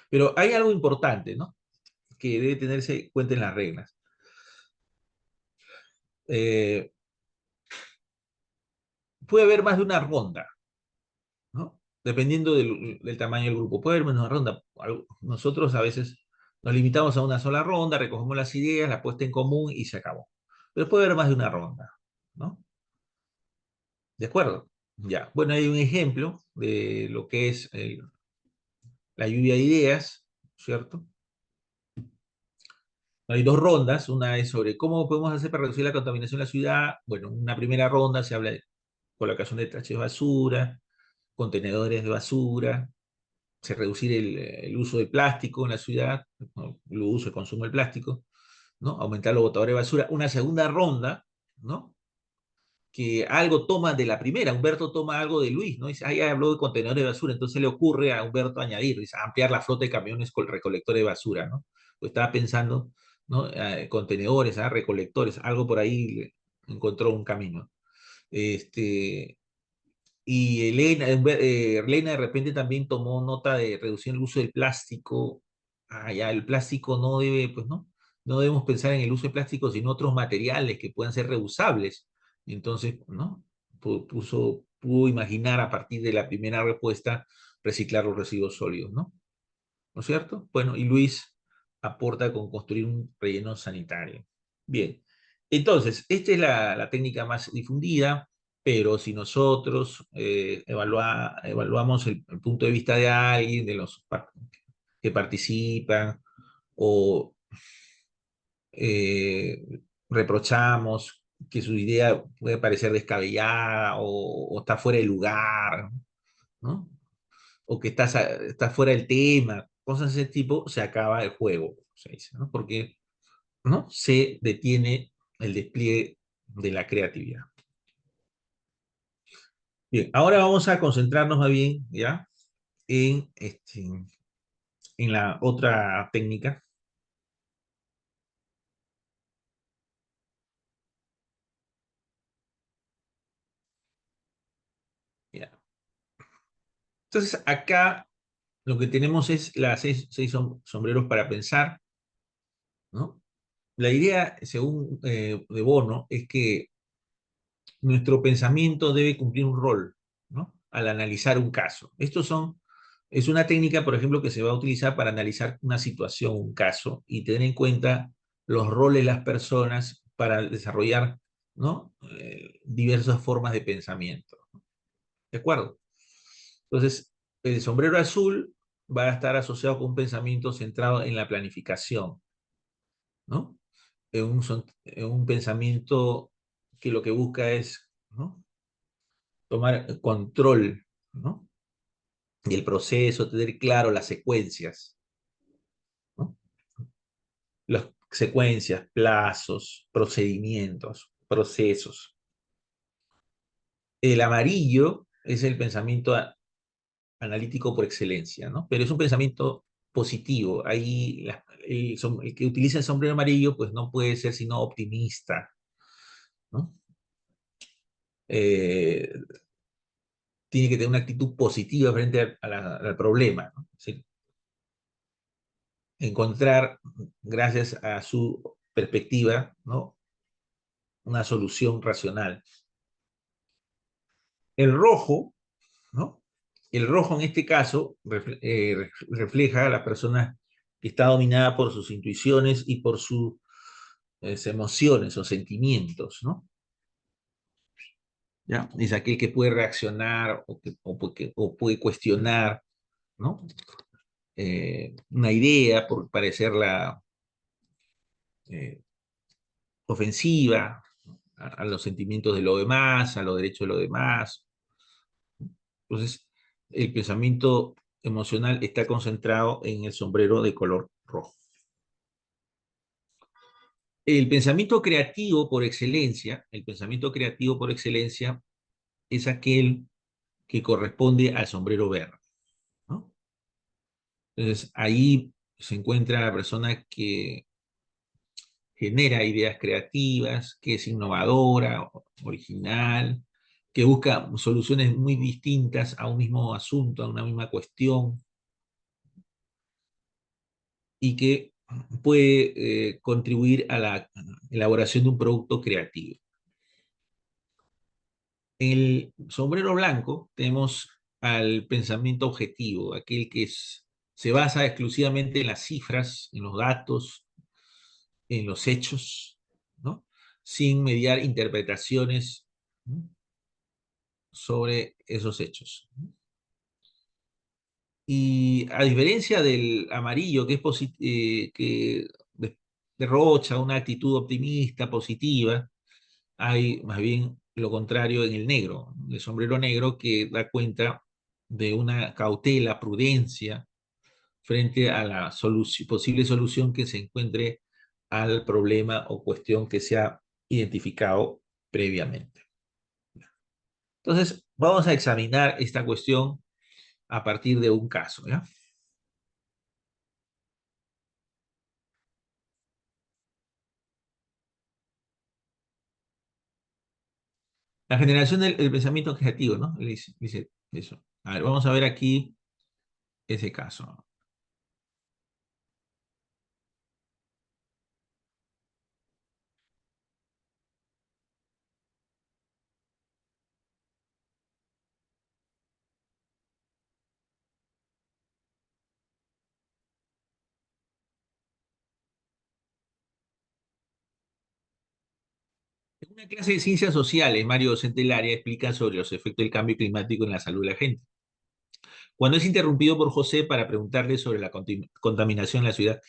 Speaker 1: Pero hay algo importante, ¿no? Que debe tenerse en cuenta en las reglas. Eh, Puede haber más de una ronda, ¿no? Dependiendo del tamaño del grupo. Puede haber menos de una ronda. Nosotros a veces nos limitamos a una sola ronda, recogemos las ideas, la puesta en común y se acabó. Pero puede haber más de una ronda, ¿no? ¿De acuerdo? Ya. Bueno, hay un ejemplo de lo que es la lluvia de ideas, ¿cierto? Hay dos rondas, una es sobre cómo podemos hacer para reducir la contaminación en la ciudad. Bueno, en una primera ronda se habla de colocación de tachos de basura, contenedores de basura, reducir el uso de plástico en la ciudad, ¿no? El uso y consumo del plástico, ¿no? Aumentar los botadores de basura. Una segunda ronda, ¿no? Que algo toma de la primera, Humberto toma algo de Luis, ¿no? Dice, ah, ya habló de contenedores de basura, entonces le ocurre a Humberto añadir, dice, ampliar la flota de camiones con recolectores de basura, ¿no? Pues estaba pensando, ¿no? Contenedores, recolectores, algo por ahí encontró un camino. Este, y Elena de repente también tomó nota de reducir el uso del plástico. Ah, ya, el plástico no debe, pues no, no debemos pensar en el uso de plástico, sino otros materiales que puedan ser reusables. Entonces, ¿no? Pudo imaginar a partir de la primera respuesta reciclar los residuos sólidos, ¿no? ¿No es cierto? Bueno, y Luis aporta con construir un relleno sanitario. Bien, entonces, esta es la técnica más difundida, pero si nosotros evaluamos el punto de vista de alguien, de los que participan, o eh, reprochamos que su idea puede parecer descabellada o está fuera de lugar, ¿no? O que está fuera del tema, cosas de ese tipo, se acaba el juego, se dice, ¿no? Porque, ¿no? Se detiene el despliegue de la creatividad. Bien, ahora vamos a concentrarnos más bien, ¿ya? En la otra técnica. ¿Ya? Entonces, acá lo que tenemos es las seis sombreros para pensar, ¿no? La idea, según de Bono, es que nuestro pensamiento debe cumplir un rol, ¿no? Al analizar un caso. Es una técnica, por ejemplo, que se va a utilizar para analizar una situación, un caso, y tener en cuenta los roles de las personas para desarrollar, ¿no? Diversas formas de pensamiento. ¿De acuerdo? Entonces, el sombrero azul va a estar asociado con un pensamiento centrado en la planificación, ¿no? En un pensamiento que lo que busca es, ¿no? Tomar control, ¿no? Del proceso, tener claro las secuencias, ¿no? Las secuencias, plazos, procedimientos, procesos. El amarillo es el pensamiento analítico por excelencia, ¿no? Pero es un pensamiento positivo. Ahí el que utiliza el sombrero amarillo, pues no puede ser sino optimista, ¿no? Eh, Tiene que tener una actitud positiva frente al problema, ¿no? Sí, encontrar, gracias a su perspectiva, ¿no? Una solución racional. El rojo, ¿no? El rojo en este caso refleja a la persona que está dominada por sus intuiciones y por sus emociones o sentimientos, ¿no? ¿Ya? Es aquel que puede reaccionar o puede cuestionar, ¿no? Una idea por parecerla eh, ofensiva a los sentimientos de los demás, a los derechos de los demás. Entonces, el pensamiento emocional está concentrado en el sombrero de color rojo. El pensamiento creativo por excelencia es aquel que corresponde al sombrero verde, ¿no? Entonces, ahí se encuentra la persona que genera ideas creativas, que es innovadora, original, que busca soluciones muy distintas a un mismo asunto, a una misma cuestión, y que puede contribuir a la elaboración de un producto creativo. En el sombrero blanco tenemos al pensamiento objetivo, aquel que se basa exclusivamente en las cifras, en los datos, en los hechos, ¿no? Sin mediar interpretaciones, ¿no? Sobre esos hechos. Y a diferencia del amarillo, que que derrocha una actitud optimista, positiva, hay más bien lo contrario en el negro, el sombrero negro, que da cuenta de una cautela, prudencia frente a la posible solución que se encuentre al problema o cuestión que se ha identificado previamente. Entonces, vamos a examinar esta cuestión a partir de un caso, ¿ya? La generación del pensamiento creativo, ¿no? Dice eso. A ver, vamos a ver aquí ese caso. En una clase de ciencias sociales, Mario docente del área explica sobre los efectos del cambio climático en la salud de la gente. Cuando es interrumpido por José para preguntarle sobre la contaminación en la ciudad,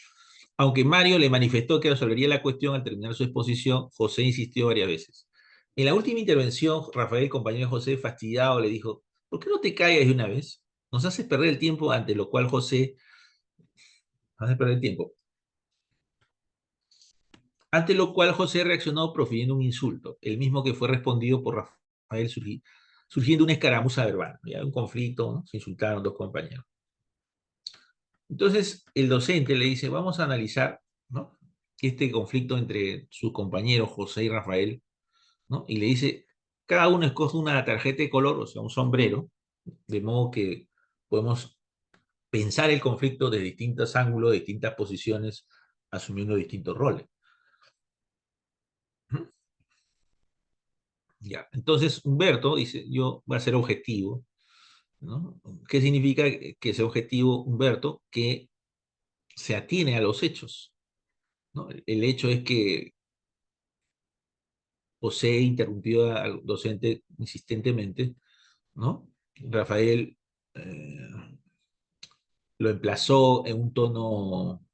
Speaker 1: aunque Mario le manifestó que resolvería la cuestión al terminar su exposición, José insistió varias veces. En la última intervención, Rafael, compañero de José, fastidiado, le dijo: ¿por qué no te callas de una vez? Nos haces perder el tiempo, ante lo cual José hacer perder el tiempo. Ante lo cual José reaccionó profiriendo un insulto, el mismo que fue respondido por Rafael surgiendo una escaramuza verbal, ¿ya? Un conflicto, ¿no? Se insultaron dos compañeros. Entonces el docente le dice, vamos a analizar, ¿no? Este conflicto entre sus compañeros José y Rafael, ¿no? Y le dice, cada uno escoge una tarjeta de color, o sea, un sombrero, de modo que podemos pensar el conflicto de distintos ángulos, de distintas posiciones, asumiendo distintos roles. ¿Mm? Ya. Entonces Humberto dice, yo voy a ser objetivo, ¿no? ¿Qué significa que sea objetivo, Humberto? Que se atiene a los hechos, ¿no? El hecho es que José interrumpió al docente insistentemente, ¿no? Rafael eh, lo emplazó en un tono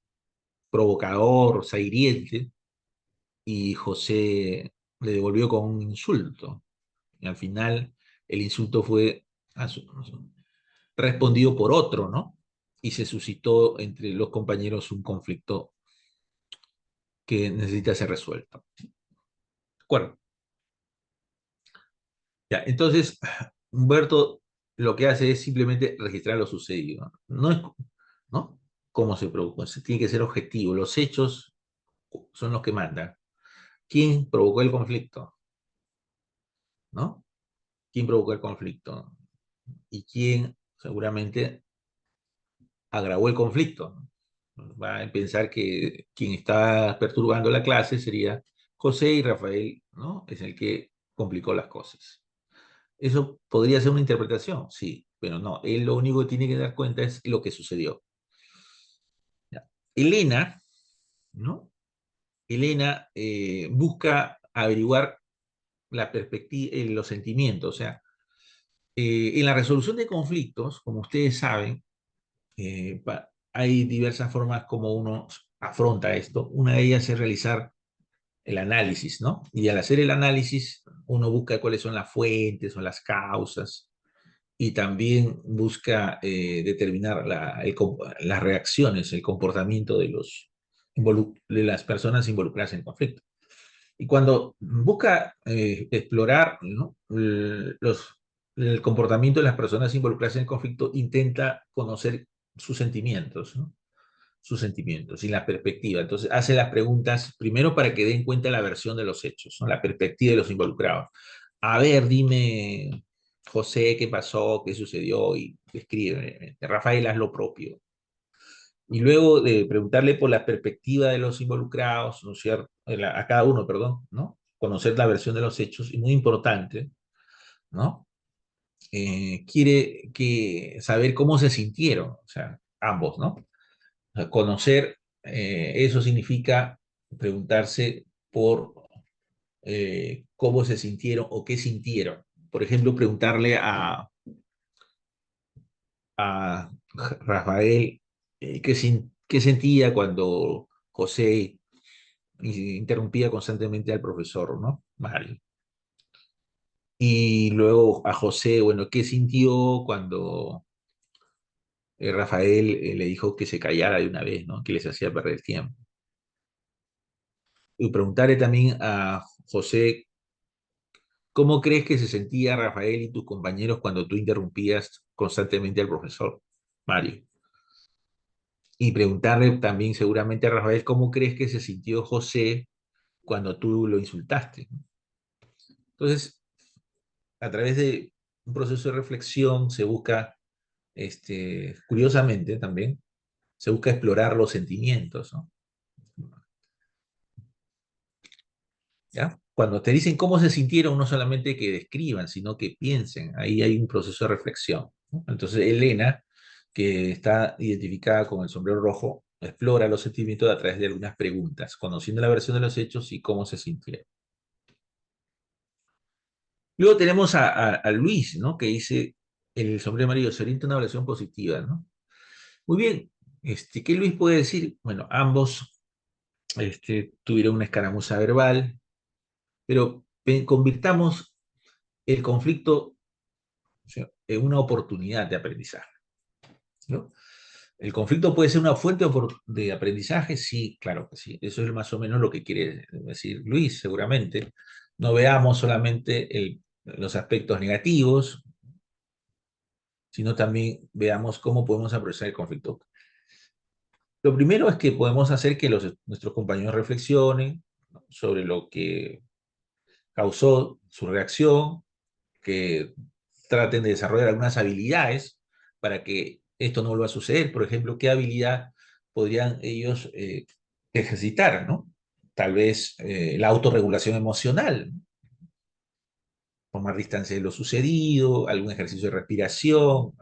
Speaker 1: provocador, sahiriente, y José le devolvió con un insulto. Y al final el insulto fue respondido por otro, ¿no? Y se suscitó entre los compañeros un conflicto que necesita ser resuelto. ¿De acuerdo? Ya, entonces, Humberto lo que hace es simplemente registrar lo sucedido. No es, ¿no? Cómo se produjo. Tiene que ser objetivo. Los hechos son los que mandan. ¿Quién provocó el conflicto? ¿No? ¿Quién provocó el conflicto? Y quién seguramente agravó el conflicto. Va a pensar que quien está perturbando la clase sería José y Rafael, ¿no? Es el que complicó las cosas. Eso podría ser una interpretación, sí, pero no. Él lo único que tiene que dar cuenta es lo que sucedió. Ya. Elena, ¿no? Elena busca averiguar la perspectiva, los sentimientos. O sea, en la resolución de conflictos, como ustedes saben, hay diversas formas como uno afronta esto. Una de ellas es realizar el análisis, ¿no? Y al hacer el análisis, uno busca cuáles son las fuentes o las causas y también busca determinar las reacciones, el comportamiento de las personas involucradas en el conflicto. Y cuando busca explorar, ¿no? El comportamiento de las personas involucradas en el conflicto, intenta conocer sus sentimientos, ¿no? Sus sentimientos y la perspectiva. Entonces hace las preguntas primero para que den cuenta la versión de los hechos, ¿no? La perspectiva de los involucrados. A ver, dime, José, qué pasó, qué sucedió y escribe. Rafael, haz lo propio. Y luego de preguntarle por la perspectiva de los involucrados, ¿no es cierto? A cada uno, perdón, ¿no? Conocer la versión de los hechos, y muy importante, ¿no? Quiere saber cómo se sintieron, o sea, ambos, ¿no? O sea, conocer, eso significa preguntarse por cómo se sintieron o qué sintieron. Por ejemplo, preguntarle a Rafael qué sentía cuando José interrumpía constantemente al profesor, ¿no? Mario. Y luego a José, bueno, ¿qué sintió cuando Rafael le dijo que se callara de una vez, ¿no? Que les hacía perder el tiempo. Y preguntarle también a José, ¿cómo crees que se sentía Rafael y tus compañeros cuando tú interrumpías constantemente al profesor, Mario? Y preguntarle también seguramente a Rafael, ¿cómo crees que se sintió José cuando tú lo insultaste? Entonces, a través de un proceso de reflexión se busca, curiosamente también, se busca explorar los sentimientos, ¿no? ¿Ya? Cuando te dicen cómo se sintieron, no solamente que describan, sino que piensen, ahí hay un proceso de reflexión, ¿no? Entonces, Elena, que está identificada con el sombrero rojo, explora los sentimientos a través de algunas preguntas, conociendo la versión de los hechos y cómo se sintieron. Luego tenemos a Luis, ¿no? Que dice, el sombrero amarillo se orienta una evaluación positiva, ¿no? Muy bien, ¿qué Luis puede decir? Bueno, ambos tuvieron una escaramuza verbal, pero convirtamos el conflicto, o sea, en una oportunidad de aprendizaje, ¿no? ¿El conflicto puede ser una fuente de aprendizaje? Sí, claro que sí. Eso es más o menos lo que quiere decir Luis, seguramente. No veamos solamente los aspectos negativos, sino también veamos cómo podemos aprovechar el conflicto. Lo primero es que podemos hacer que nuestros compañeros reflexionen, ¿no?, sobre lo que causó su reacción, que traten de desarrollar algunas habilidades para que esto no vuelva a suceder. Por ejemplo, ¿qué habilidad podrían ellos ejercitar, ¿no? Tal vez la autorregulación emocional, ¿no? Tomar distancia de lo sucedido, algún ejercicio de respiración,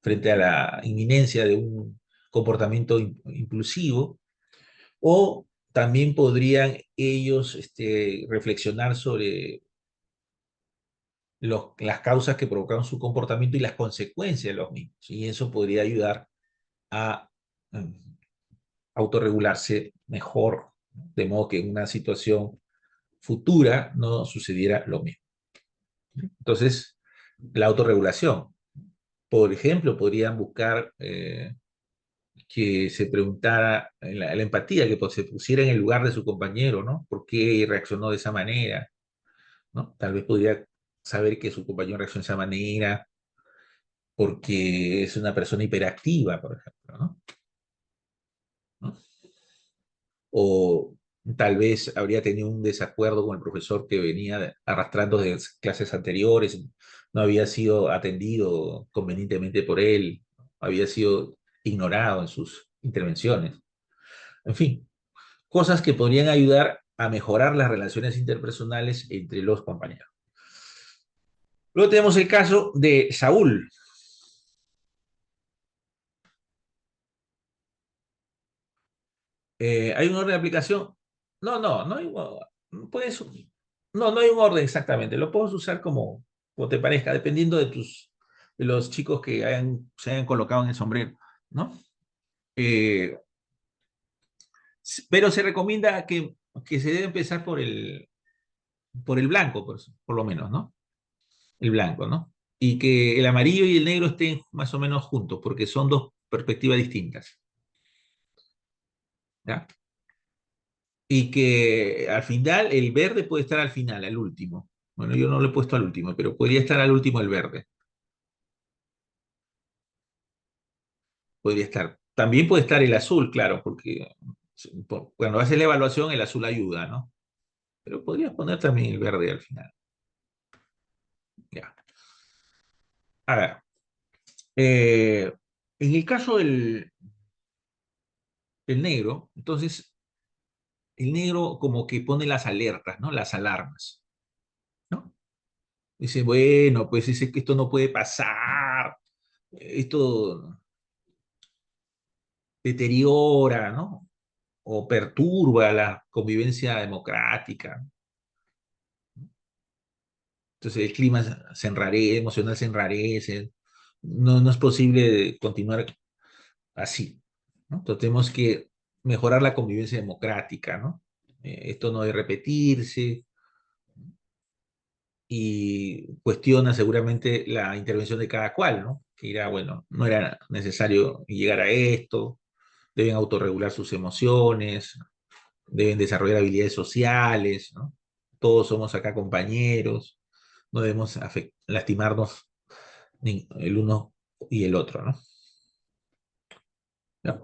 Speaker 1: frente a la inminencia de un comportamiento impulsivo, o también podrían ellos reflexionar sobre las causas que provocaron su comportamiento y las consecuencias de los mismos. Y eso podría ayudar a mm, autorregularse mejor, de modo que en una situación futura no sucediera lo mismo. Entonces, la autorregulación. Por ejemplo, podrían buscar que se preguntara la empatía, que se pusiera en el lugar de su compañero, ¿no? ¿Por qué reaccionó de esa manera? ¿No? Tal vez podría saber que su compañero reaccionó de esa manera porque es una persona hiperactiva, por ejemplo, ¿no? ¿No? O tal vez habría tenido un desacuerdo con el profesor que venía arrastrando de clases anteriores, no había sido atendido convenientemente por él, había sido ignorado en sus intervenciones. En fin, cosas que podrían ayudar a mejorar las relaciones interpersonales entre los compañeros. Luego tenemos el caso de Saúl. ¿Hay un orden de aplicación? No, no, no hay, puedes, no hay un orden exactamente. Lo puedes usar como te parezca, dependiendo de los chicos que se hayan colocado en el sombrero, ¿no? Eh, pero se recomienda que se debe empezar por el blanco, por lo menos, ¿no? El blanco, ¿no? Y que el amarillo y el negro estén más o menos juntos, porque son dos perspectivas distintas, ¿ya? Y que al final el verde puede estar al final, al último. Bueno, yo no lo he puesto al último, pero podría estar al último el verde. Podría estar. También puede estar el azul, claro, porque cuando haces la evaluación el azul ayuda, ¿no? Pero podrías poner también el verde al final. Ya. A ver. En el caso del negro, entonces, el negro como que pone las alertas, ¿no? Las alarmas, ¿no? Dice, bueno, pues dice que esto no puede pasar, esto deteriora, ¿no? O perturba la convivencia democrática. Entonces el clima se enrarece, emocional se enrarece, no es posible continuar así, ¿no? Entonces tenemos que mejorar la convivencia democrática, ¿no? Esto no debe repetirse y cuestiona seguramente la intervención de cada cual, ¿no? Que dirá, bueno, no era necesario llegar a esto, deben autorregular sus emociones, deben desarrollar habilidades sociales, ¿no? Todos somos acá compañeros, no debemos lastimarnos ni el uno y el otro, ¿no? ¿Ya?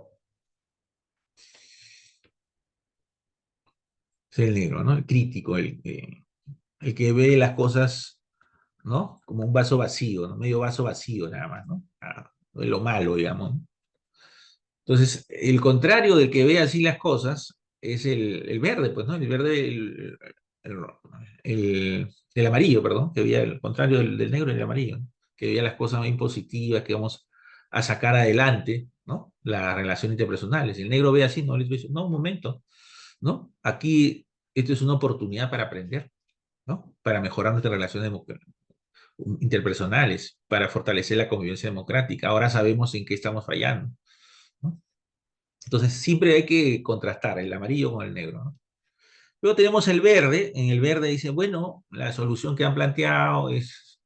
Speaker 1: Es el negro, ¿no? El crítico, el que ve las cosas, ¿no? Como un vaso vacío, ¿no? Medio vaso vacío nada más, ¿no? De lo malo, digamos, ¿no? Entonces, el contrario del que ve así las cosas es el verde, pues, ¿no? El verde, el, el amarillo, perdón, que veía el contrario del negro y el amarillo, ¿no? Que veía las cosas muy positivas, que vamos a sacar adelante, ¿no? Las relaciones interpersonales. El negro ve así, ¿no? Le dice, no, un momento, ¿no? Aquí esto es una oportunidad para aprender, ¿no? Para mejorar nuestras relaciones interpersonales, para fortalecer la convivencia democrática. Ahora sabemos en qué estamos fallando, ¿no? Entonces siempre hay que contrastar el amarillo con el negro, ¿no? Luego tenemos el verde. En el verde dice, bueno, la solución que han planteado es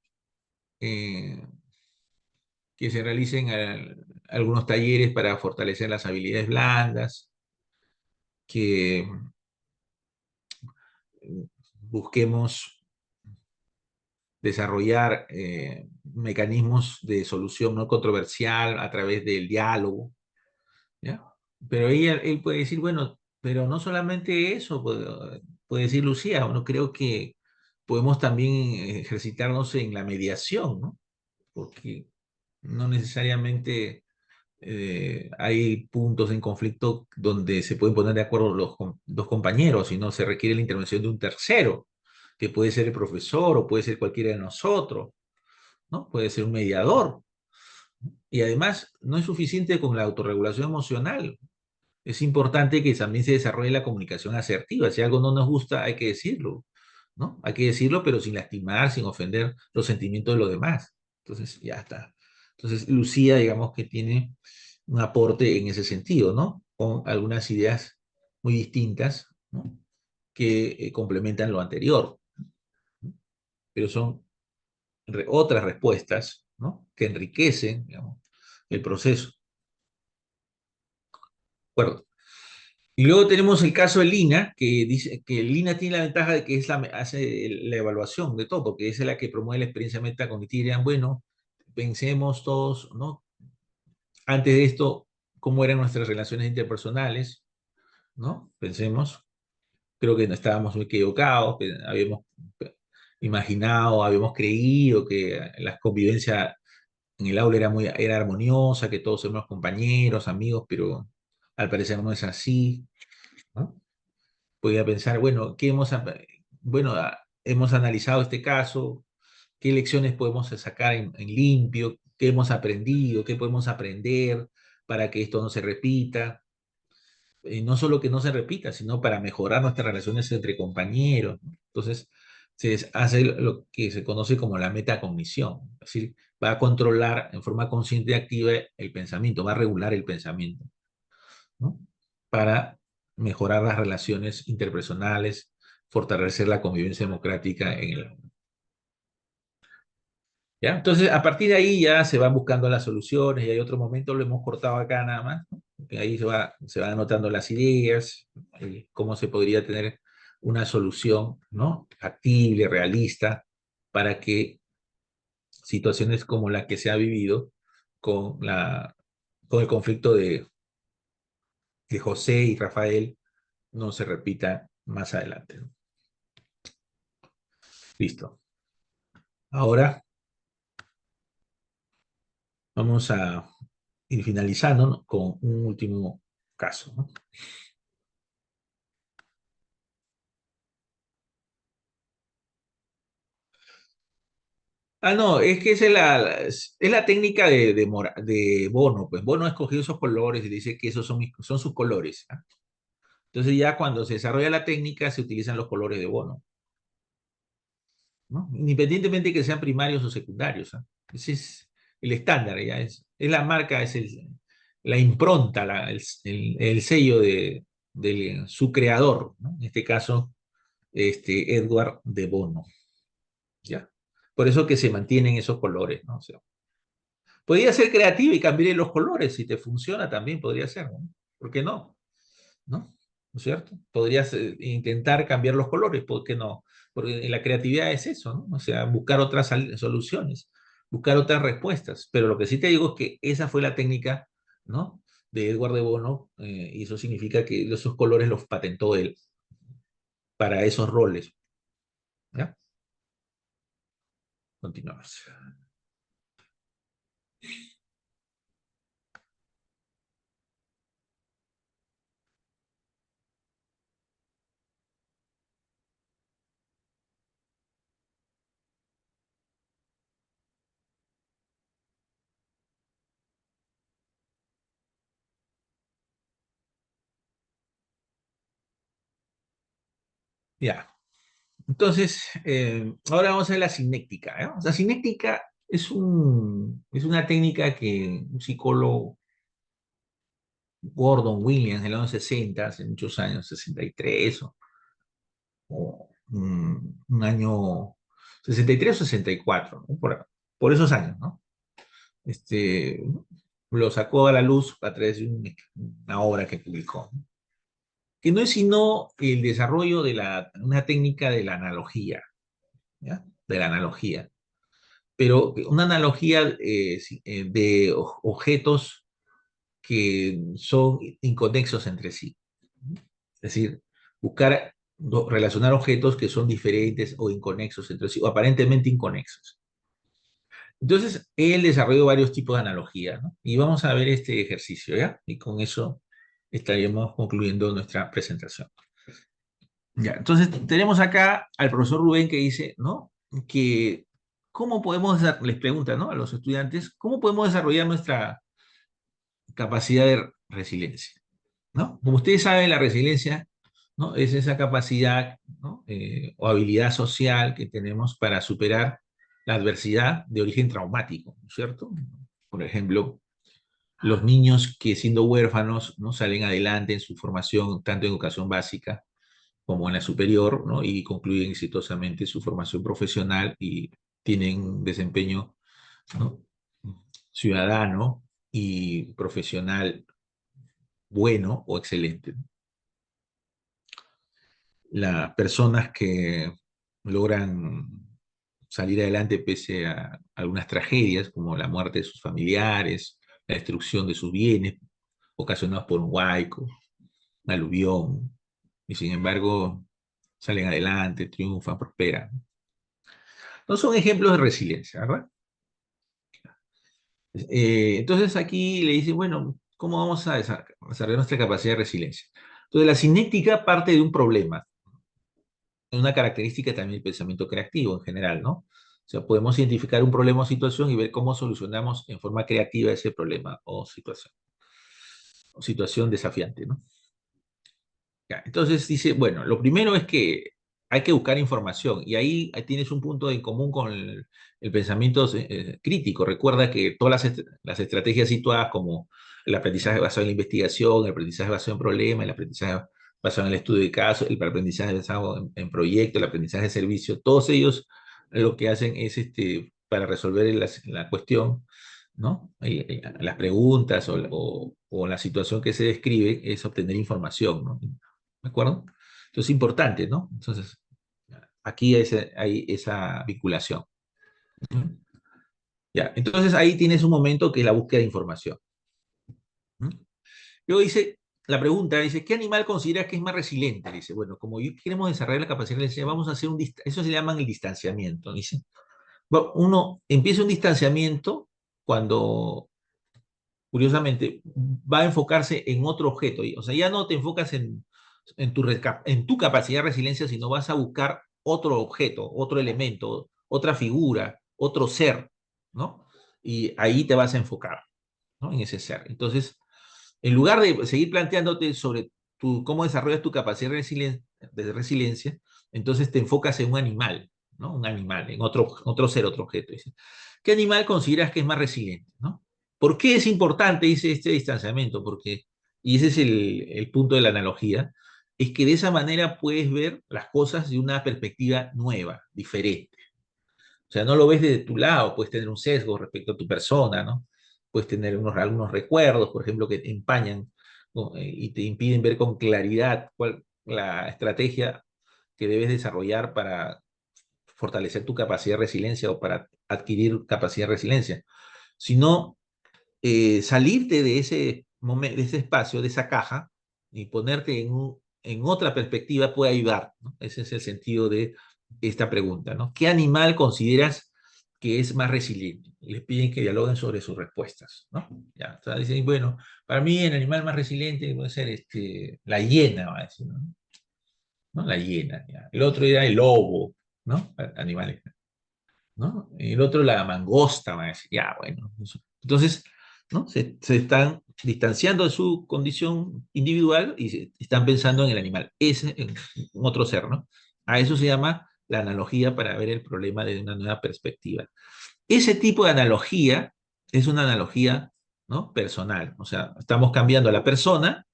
Speaker 1: que se realicen algunos talleres para fortalecer las habilidades blandas, que busquemos desarrollar mecanismos de solución no controversial a través del diálogo, ¿ya? Pero él puede decir, bueno, pero no solamente eso, puede decir Lucía, no creo que podemos también ejercitarnos en la mediación, ¿no? Porque no necesariamente hay puntos en conflicto donde se pueden poner de acuerdo los dos compañeros, sino se requiere la intervención de un tercero, que puede ser el profesor o puede ser cualquiera de nosotros, ¿no? Puede ser un mediador. Y además, no es suficiente con la autorregulación emocional. Es importante que también se desarrolle la comunicación asertiva. Si algo no nos gusta, hay que decirlo, ¿no? Hay que decirlo, pero sin lastimar, sin ofender los sentimientos de los demás. Entonces, ya está. Entonces, Lucía, digamos que tiene un aporte en ese sentido, ¿no? Con algunas ideas muy distintas, ¿no? Que complementan lo anterior, ¿no? Pero son otras respuestas, ¿no? Que enriquecen, digamos, el proceso. ¿De acuerdo? Y luego tenemos el caso de Lina, que dice que Lina tiene la ventaja de que hace la evaluación de todo, porque es la que promueve la experiencia metacognitiva. Dirán, bueno, pensemos todos, ¿no? Antes de esto, cómo eran nuestras relaciones interpersonales, ¿no? Pensemos, creo que no estábamos muy equivocados, que habíamos imaginado, habíamos creído que la convivencia en el aula era armoniosa, que todos éramos compañeros, amigos, pero al parecer no es así, ¿no? Podía pensar, bueno, bueno, hemos analizado este caso, qué lecciones podemos sacar en limpio, qué hemos aprendido, qué podemos aprender para que esto no se repita. No solo que no se repita, sino para mejorar nuestras relaciones entre compañeros, ¿no? Entonces, se hace lo que se conoce como la metacognición, es decir, va a controlar en forma consciente y activa el pensamiento, va a regular el pensamiento, ¿no? Para mejorar las relaciones interpersonales, fortalecer la convivencia democrática en el... ¿Ya? Entonces, a partir de ahí ya se van buscando las soluciones y hay otro momento, lo hemos cortado acá nada más, ¿no? Que ahí se van anotando las ideas, cómo se podría tener una solución, ¿no? Factible, realista, para que situaciones como la que se ha vivido con, con el conflicto de José y Rafael no se repita más adelante, ¿no? Listo. Ahora vamos a ir finalizando, ¿no? Con un último caso, ¿no? Ah, no, es que es la técnica de Bono. Pues Bono ha escogido esos colores y dice que esos son sus colores, ¿ah? Entonces ya cuando se desarrolla la técnica se utilizan los colores de Bono, ¿no? Independientemente que sean primarios o secundarios, ¿ah? Ese es el estándar, ya es la marca, la impronta, el sello de su creador, ¿no? En este caso, Edward de Bono, ¿ya? Por eso que se mantienen esos colores, ¿no? O sea, podría ser creativo y cambiar los colores, si te funciona también podría ser, ¿no? ¿Por qué no? ¿No? ¿No es cierto? Podrías intentar cambiar los colores, ¿por qué no? Porque la creatividad es eso, ¿no? O sea, buscar otras soluciones, buscar otras respuestas. Pero lo que sí te digo es que esa fue la técnica, ¿no? De Edward de Bono, y eso significa que esos colores los patentó él para esos roles, ¿ya? Continuamos. Ya. Entonces, ahora vamos a ver la cinética, ¿no? La cinética es una técnica que un psicólogo, Gordon Williams, en los años 60, hace muchos años, 63 o un año 63 o 64, ¿no? Por esos años, ¿no? este, lo sacó a la luz a través de una obra que publicó, que no es sino el desarrollo de una técnica de la analogía, ¿ya? De la analogía, pero una analogía de objetos que son inconexos entre sí. Es decir, buscar relacionar objetos que son diferentes o inconexos entre sí, o aparentemente inconexos. Entonces, él desarrolló varios tipos de analogías, ¿no? Y vamos a ver este ejercicio, ¿ya? Y con eso estaríamos concluyendo nuestra presentación. Ya, entonces tenemos acá al profesor Rubén que dice, ¿no? Que cómo podemos, les pregunta, ¿no? A los estudiantes, ¿cómo podemos desarrollar nuestra capacidad de resiliencia? ¿No? Como ustedes saben, la resiliencia, ¿no? Es esa capacidad, ¿no? O habilidad social que tenemos para superar la adversidad de origen traumático, ¿no es cierto? Por ejemplo, los niños que siendo huérfanos, ¿no? Salen adelante en su formación, tanto en educación básica como en la superior, ¿no? Y concluyen exitosamente su formación profesional y tienen un desempeño, ¿no? Ciudadano y profesional bueno o excelente. Las personas que logran salir adelante pese a algunas tragedias, como la muerte de sus familiares, la destrucción de sus bienes, ocasionados por un huaico, un aluvión, y sin embargo salen adelante, triunfan, prosperan. No son ejemplos de resiliencia, ¿verdad? Entonces aquí le dicen, bueno, ¿cómo vamos a desarrollar nuestra capacidad de resiliencia? Entonces la cinética parte de un problema, una característica también del pensamiento creativo en general, ¿no? O sea, podemos identificar un problema o situación y ver cómo solucionamos en forma creativa ese problema o situación desafiante, ¿no? Ya, entonces dice, bueno, lo primero es que hay que buscar información y ahí tienes un punto en común con el pensamiento crítico. Recuerda que todas las estrategias situadas como el aprendizaje basado en la investigación, el aprendizaje basado en problemas, el aprendizaje basado en el estudio de casos, el aprendizaje basado en proyectos, el aprendizaje de servicio, todos ellos lo que hacen es para resolver la cuestión, ¿no? Las preguntas o la situación que se describe es obtener información, ¿no? ¿De acuerdo? Entonces es importante, ¿no? Entonces, aquí hay esa vinculación. ¿Mm? Ya, entonces ahí tienes un momento que es la búsqueda de información. ¿Mm? Luego dice, la pregunta dice, ¿qué animal consideras que es más resiliente? Dice, bueno, como queremos desarrollar la capacidad de resiliencia, vamos a hacer eso se llama el distanciamiento. Dice, bueno, uno empieza un distanciamiento cuando, curiosamente, va a enfocarse en otro objeto. O sea, ya no te enfocas en tu capacidad de resiliencia, sino vas a buscar otro objeto, otro elemento, otra figura, otro ser, ¿no? Y ahí te vas a enfocar, ¿no? En ese ser. Entonces, en lugar de seguir planteándote sobre cómo desarrollas tu capacidad de resiliencia, entonces te enfocas en un animal, ¿no? Un animal, en otro ser, otro objeto. Dice. ¿Qué animal consideras que es más resiliente, ¿no? ¿Por qué es importante este distanciamiento? Porque, y ese es el punto de la analogía, es que de esa manera puedes ver las cosas de una perspectiva nueva, diferente. O sea, no lo ves desde tu lado, puedes tener un sesgo respecto a tu persona, ¿no? Puedes tener algunos recuerdos, por ejemplo, que te empañan, ¿no? Y te impiden ver con claridad cuál la estrategia que debes desarrollar para fortalecer tu capacidad de resiliencia o para adquirir capacidad de resiliencia, sino salirte de ese momento, de ese espacio, de esa caja y ponerte en otra perspectiva puede ayudar, ¿no? Ese es el sentido de esta pregunta, ¿no? ¿Qué animal consideras que es más resiliente? Les piden que dialoguen sobre sus respuestas, ¿no? Ya, o sea, dicen, bueno, para mí el animal más resiliente puede ser la hiena, va a decir, ¿no? ¿No? La hiena, ya. El otro era el lobo, ¿no? Animales, ¿no? El otro la mangosta, va a decir, ya, bueno. Entonces, ¿no? Se están distanciando de su condición individual y están pensando en el animal, en otro ser, ¿no? A eso se llama la analogía para ver el problema desde una nueva perspectiva. Ese tipo de analogía es una analogía, ¿no? Personal, o sea, estamos cambiando a la persona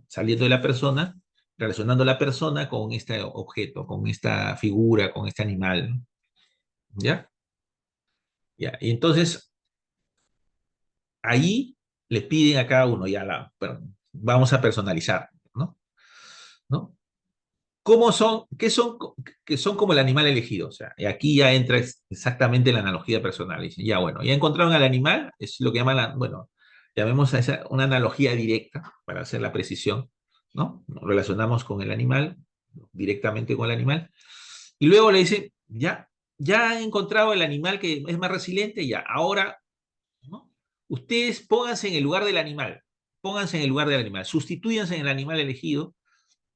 Speaker 1: saliendo de la persona, relacionando la persona con este objeto, con esta figura, con este animal, ¿no? ¿Ya? Ya, y entonces, ahí le piden a cada uno, vamos a personalizar, ¿no? ¿No? ¿Cómo son, qué son, que son como el animal elegido? O sea, y aquí ya entra exactamente la analogía personal. Dicen, ya bueno, ya encontraron al animal, es lo que llaman, bueno, llamemos a esa una analogía directa para hacer la precisión, ¿no? Nos relacionamos con el animal, directamente con el animal, y luego le dicen, ya han encontrado el animal que es más resiliente, ya, ahora, ¿no? Ustedes pónganse en el lugar del animal, pónganse en el lugar del animal, sustitúyanse en el animal elegido,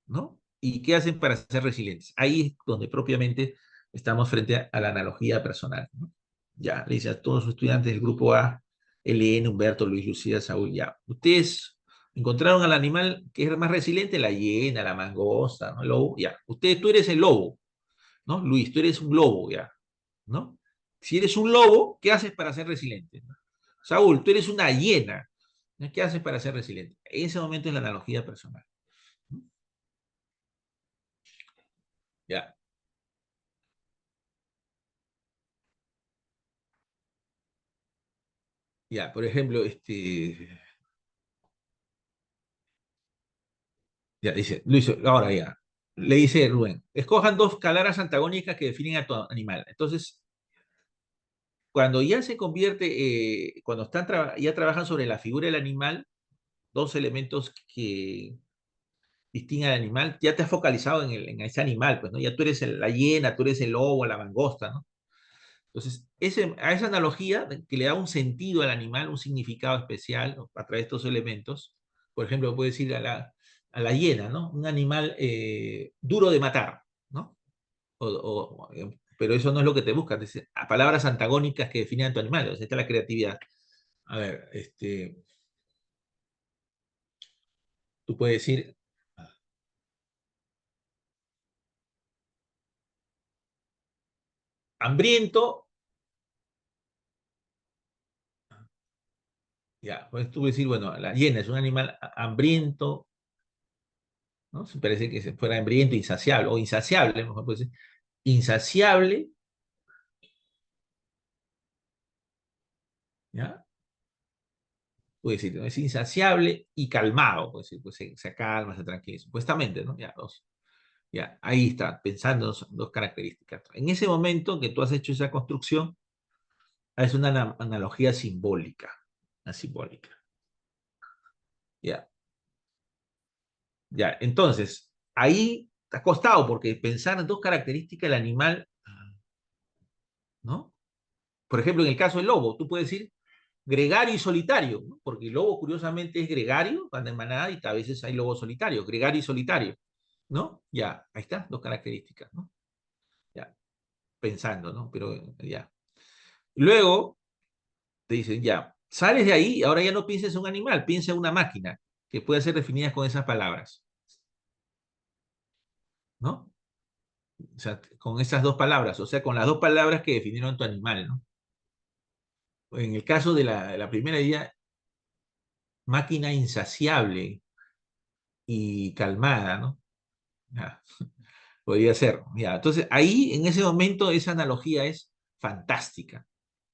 Speaker 1: ¿no? ¿Y qué hacen para ser resilientes? Ahí es donde propiamente estamos frente a la analogía personal, ¿no? Ya, le dice a todos los estudiantes del grupo A, Elena, Humberto, Luis, Lucía, Saúl, ya. Ustedes encontraron al animal que es más resiliente, la hiena, la mangosta, ¿no? El lobo, ya. Tú eres el lobo, ¿no? Luis, tú eres un lobo, ya, ¿no? Si eres un lobo, ¿qué haces para ser resiliente? ¿No? Saúl, tú eres una hiena, ¿no? ¿Qué haces para ser resiliente? En ese momento es la analogía personal, ¿no? Ya. Ya, por ejemplo, ya dice, Luis, ahora ya, le dice Rubén, escojan dos palabras antagónicas que definen a tu animal. Entonces, cuando ya se convierte, cuando ya trabajan sobre la figura del animal, dos elementos que distinguen al animal, ya te has focalizado en ese animal, pues, ¿no? Ya tú eres la hiena, tú eres el lobo, la mangosta, ¿no? Entonces, a esa analogía que le da un sentido al animal, un significado especial, ¿no? A través de estos elementos, por ejemplo, puede decir a la hiena, ¿no? Un animal duro de matar, ¿no? Pero eso no es lo que te buscan, es a palabras antagónicas que definen a tu animal, o sea, esta es la creatividad. A ver, tú puedes decir hambriento, ya, pues tú puedes decir, bueno, la hiena es un animal hambriento, ¿no? Se parece que se fuera hambriento, insaciable, o insaciable, mejor puede decir, insaciable, ¿ya? Puede decir, ¿no? Es insaciable y calmado, puede decir, pues se calma, se tranquiliza, supuestamente, ¿no? Ya, dos. Ya, ahí está, pensando en dos características. En ese momento que tú has hecho esa construcción, es una analogía simbólica, una simbólica. Ya, ya. Entonces, ahí te ha costado porque pensar en dos características del animal, ¿no? Por ejemplo, en el caso del lobo, tú puedes decir gregario y solitario, ¿no? Porque el lobo curiosamente es gregario, anda en manada y a veces hay lobos solitarios, gregario y solitario, ¿no? Ya, ahí está, dos características, ¿no? Ya, pensando, ¿no? Pero ya. Luego te dicen, ya, sales de ahí, ahora ya no pienses en un animal, piensa en una máquina que puede ser definida con esas palabras, ¿no? O sea, con esas dos palabras, o sea, con las dos palabras que definieron tu animal, ¿no? En el caso de la primera idea, máquina insaciable y calmada, ¿no? Ya, podría ser. Ya, entonces, ahí, en ese momento, esa analogía es fantástica.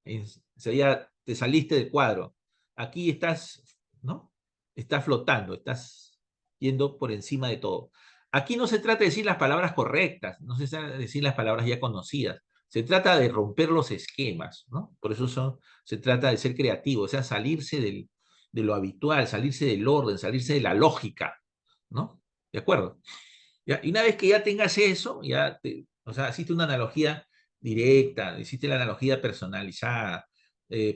Speaker 1: O sea, ya te saliste del cuadro. Aquí estás, ¿no? Estás flotando, estás yendo por encima de todo. Aquí no se trata de decir las palabras correctas, no se trata de decir las palabras ya conocidas. Se trata de romper los esquemas, ¿no? Por eso se trata de ser creativo, o sea, salirse de lo habitual, salirse del orden, salirse de la lógica, ¿no? ¿De acuerdo? ¿Ya? Y una vez que ya tengas eso, o sea, hiciste una analogía directa, hiciste la analogía personalizada,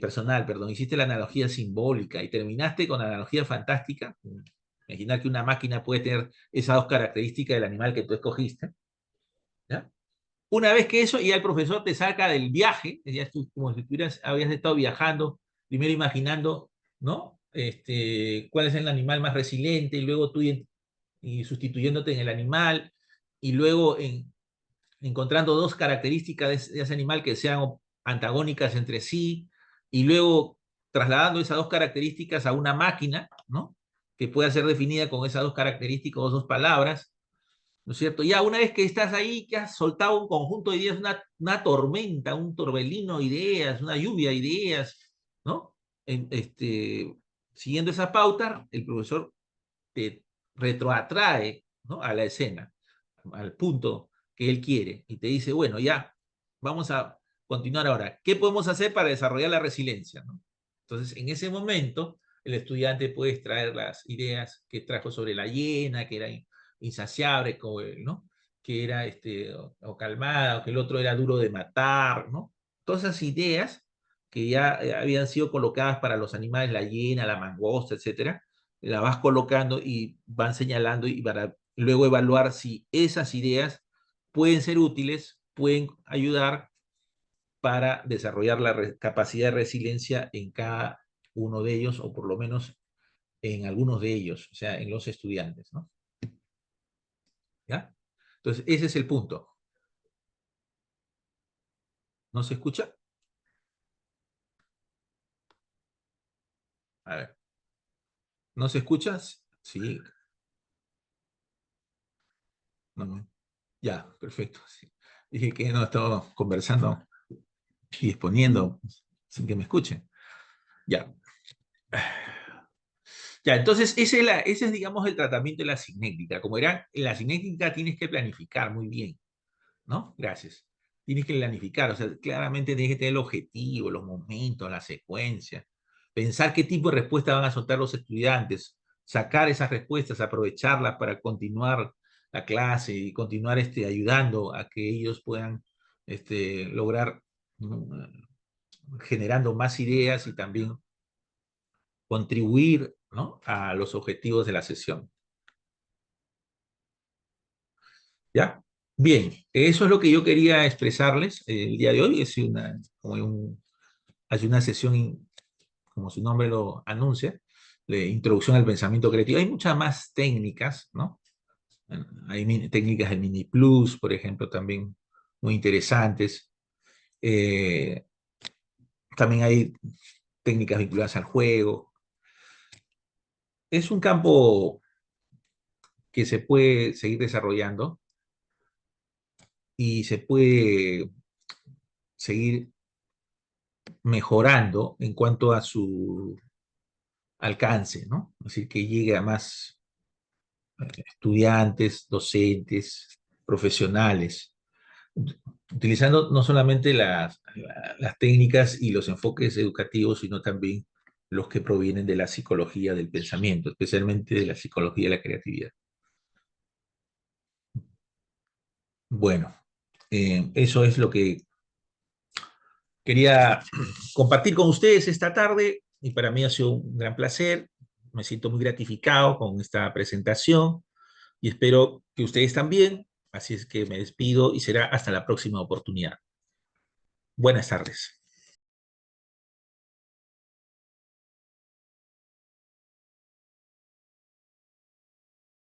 Speaker 1: personal, perdón, hiciste la analogía simbólica y terminaste con la analogía fantástica. Imaginar que una máquina puede tener esas dos características del animal que tú escogiste, ¿ya? Una vez que eso, ya el profesor te saca del viaje, ya como si habías estado viajando, primero imaginando, ¿no? Cuál es el animal más resiliente, y luego tú y sustituyéndote en el animal, y luego encontrando dos características de ese animal que sean antagónicas entre sí, y luego trasladando esas dos características a una máquina, ¿no? Que pueda ser definida con esas dos características o dos palabras, ¿no es cierto? Ya una vez que estás ahí, que has soltado un conjunto de ideas, una tormenta, un torbellino de ideas, una lluvia de ideas, ¿no? siguiendo esa pauta, el profesor te retroatrae, ¿no?, a la escena, al punto que él quiere, y te dice, bueno, ya, vamos a continuar ahora. ¿Qué podemos hacer para desarrollar la resiliencia, ¿no? Entonces, en ese momento, el estudiante puede extraer las ideas que trajo sobre la hiena, que era insaciable, ¿no?, que era o calmada, o que el otro era duro de matar, ¿no? Todas esas ideas que ya habían sido colocadas para los animales, la hiena, la mangosta, etcétera, la vas colocando y van señalando y para luego evaluar si esas ideas pueden ser útiles, pueden ayudar para desarrollar la capacidad de resiliencia en cada uno de ellos, o por lo menos en algunos de ellos, o sea, en los estudiantes, ¿no? ¿Ya? Entonces, ese es el punto. ¿No se escucha? A ver, ¿no se escucha? Sí, no, no. Ya, perfecto. Sí. Dije que no estaba conversando y exponiendo sin que me escuchen. Ya. Ya, entonces ese es, digamos, el tratamiento de la signética. Como era, en la signética tienes que planificar muy bien, ¿no? Gracias. Tienes que planificar, o sea, claramente tienes que tener el objetivo, los momentos, la secuencia, pensar qué tipo de respuesta van a soltar los estudiantes, sacar esas respuestas, aprovecharlas para continuar la clase y continuar ayudando a que ellos puedan lograr generando más ideas y también contribuir, ¿no?, a los objetivos de la sesión. ¿Ya? Bien, eso es lo que yo quería expresarles el día de hoy. Es hace una sesión, como su nombre lo anuncia, de introducción al pensamiento creativo. Hay muchas más técnicas, ¿no? Hay técnicas de mini plus, por ejemplo, también muy interesantes. Eh, También hay técnicas vinculadas al juego. Es un campo que se puede seguir desarrollando y se puede seguir mejorando en cuanto a su alcance, ¿no? Es decir, que llegue a más estudiantes, docentes, profesionales, utilizando no solamente las técnicas y los enfoques educativos, sino también los que provienen de la psicología del pensamiento, especialmente de la psicología de la creatividad. Bueno, eso es lo que quería compartir con ustedes esta tarde y para mí ha sido un gran placer. Me siento muy gratificado con esta presentación y espero que ustedes también. Así es que me despido y será hasta la próxima oportunidad. Buenas tardes.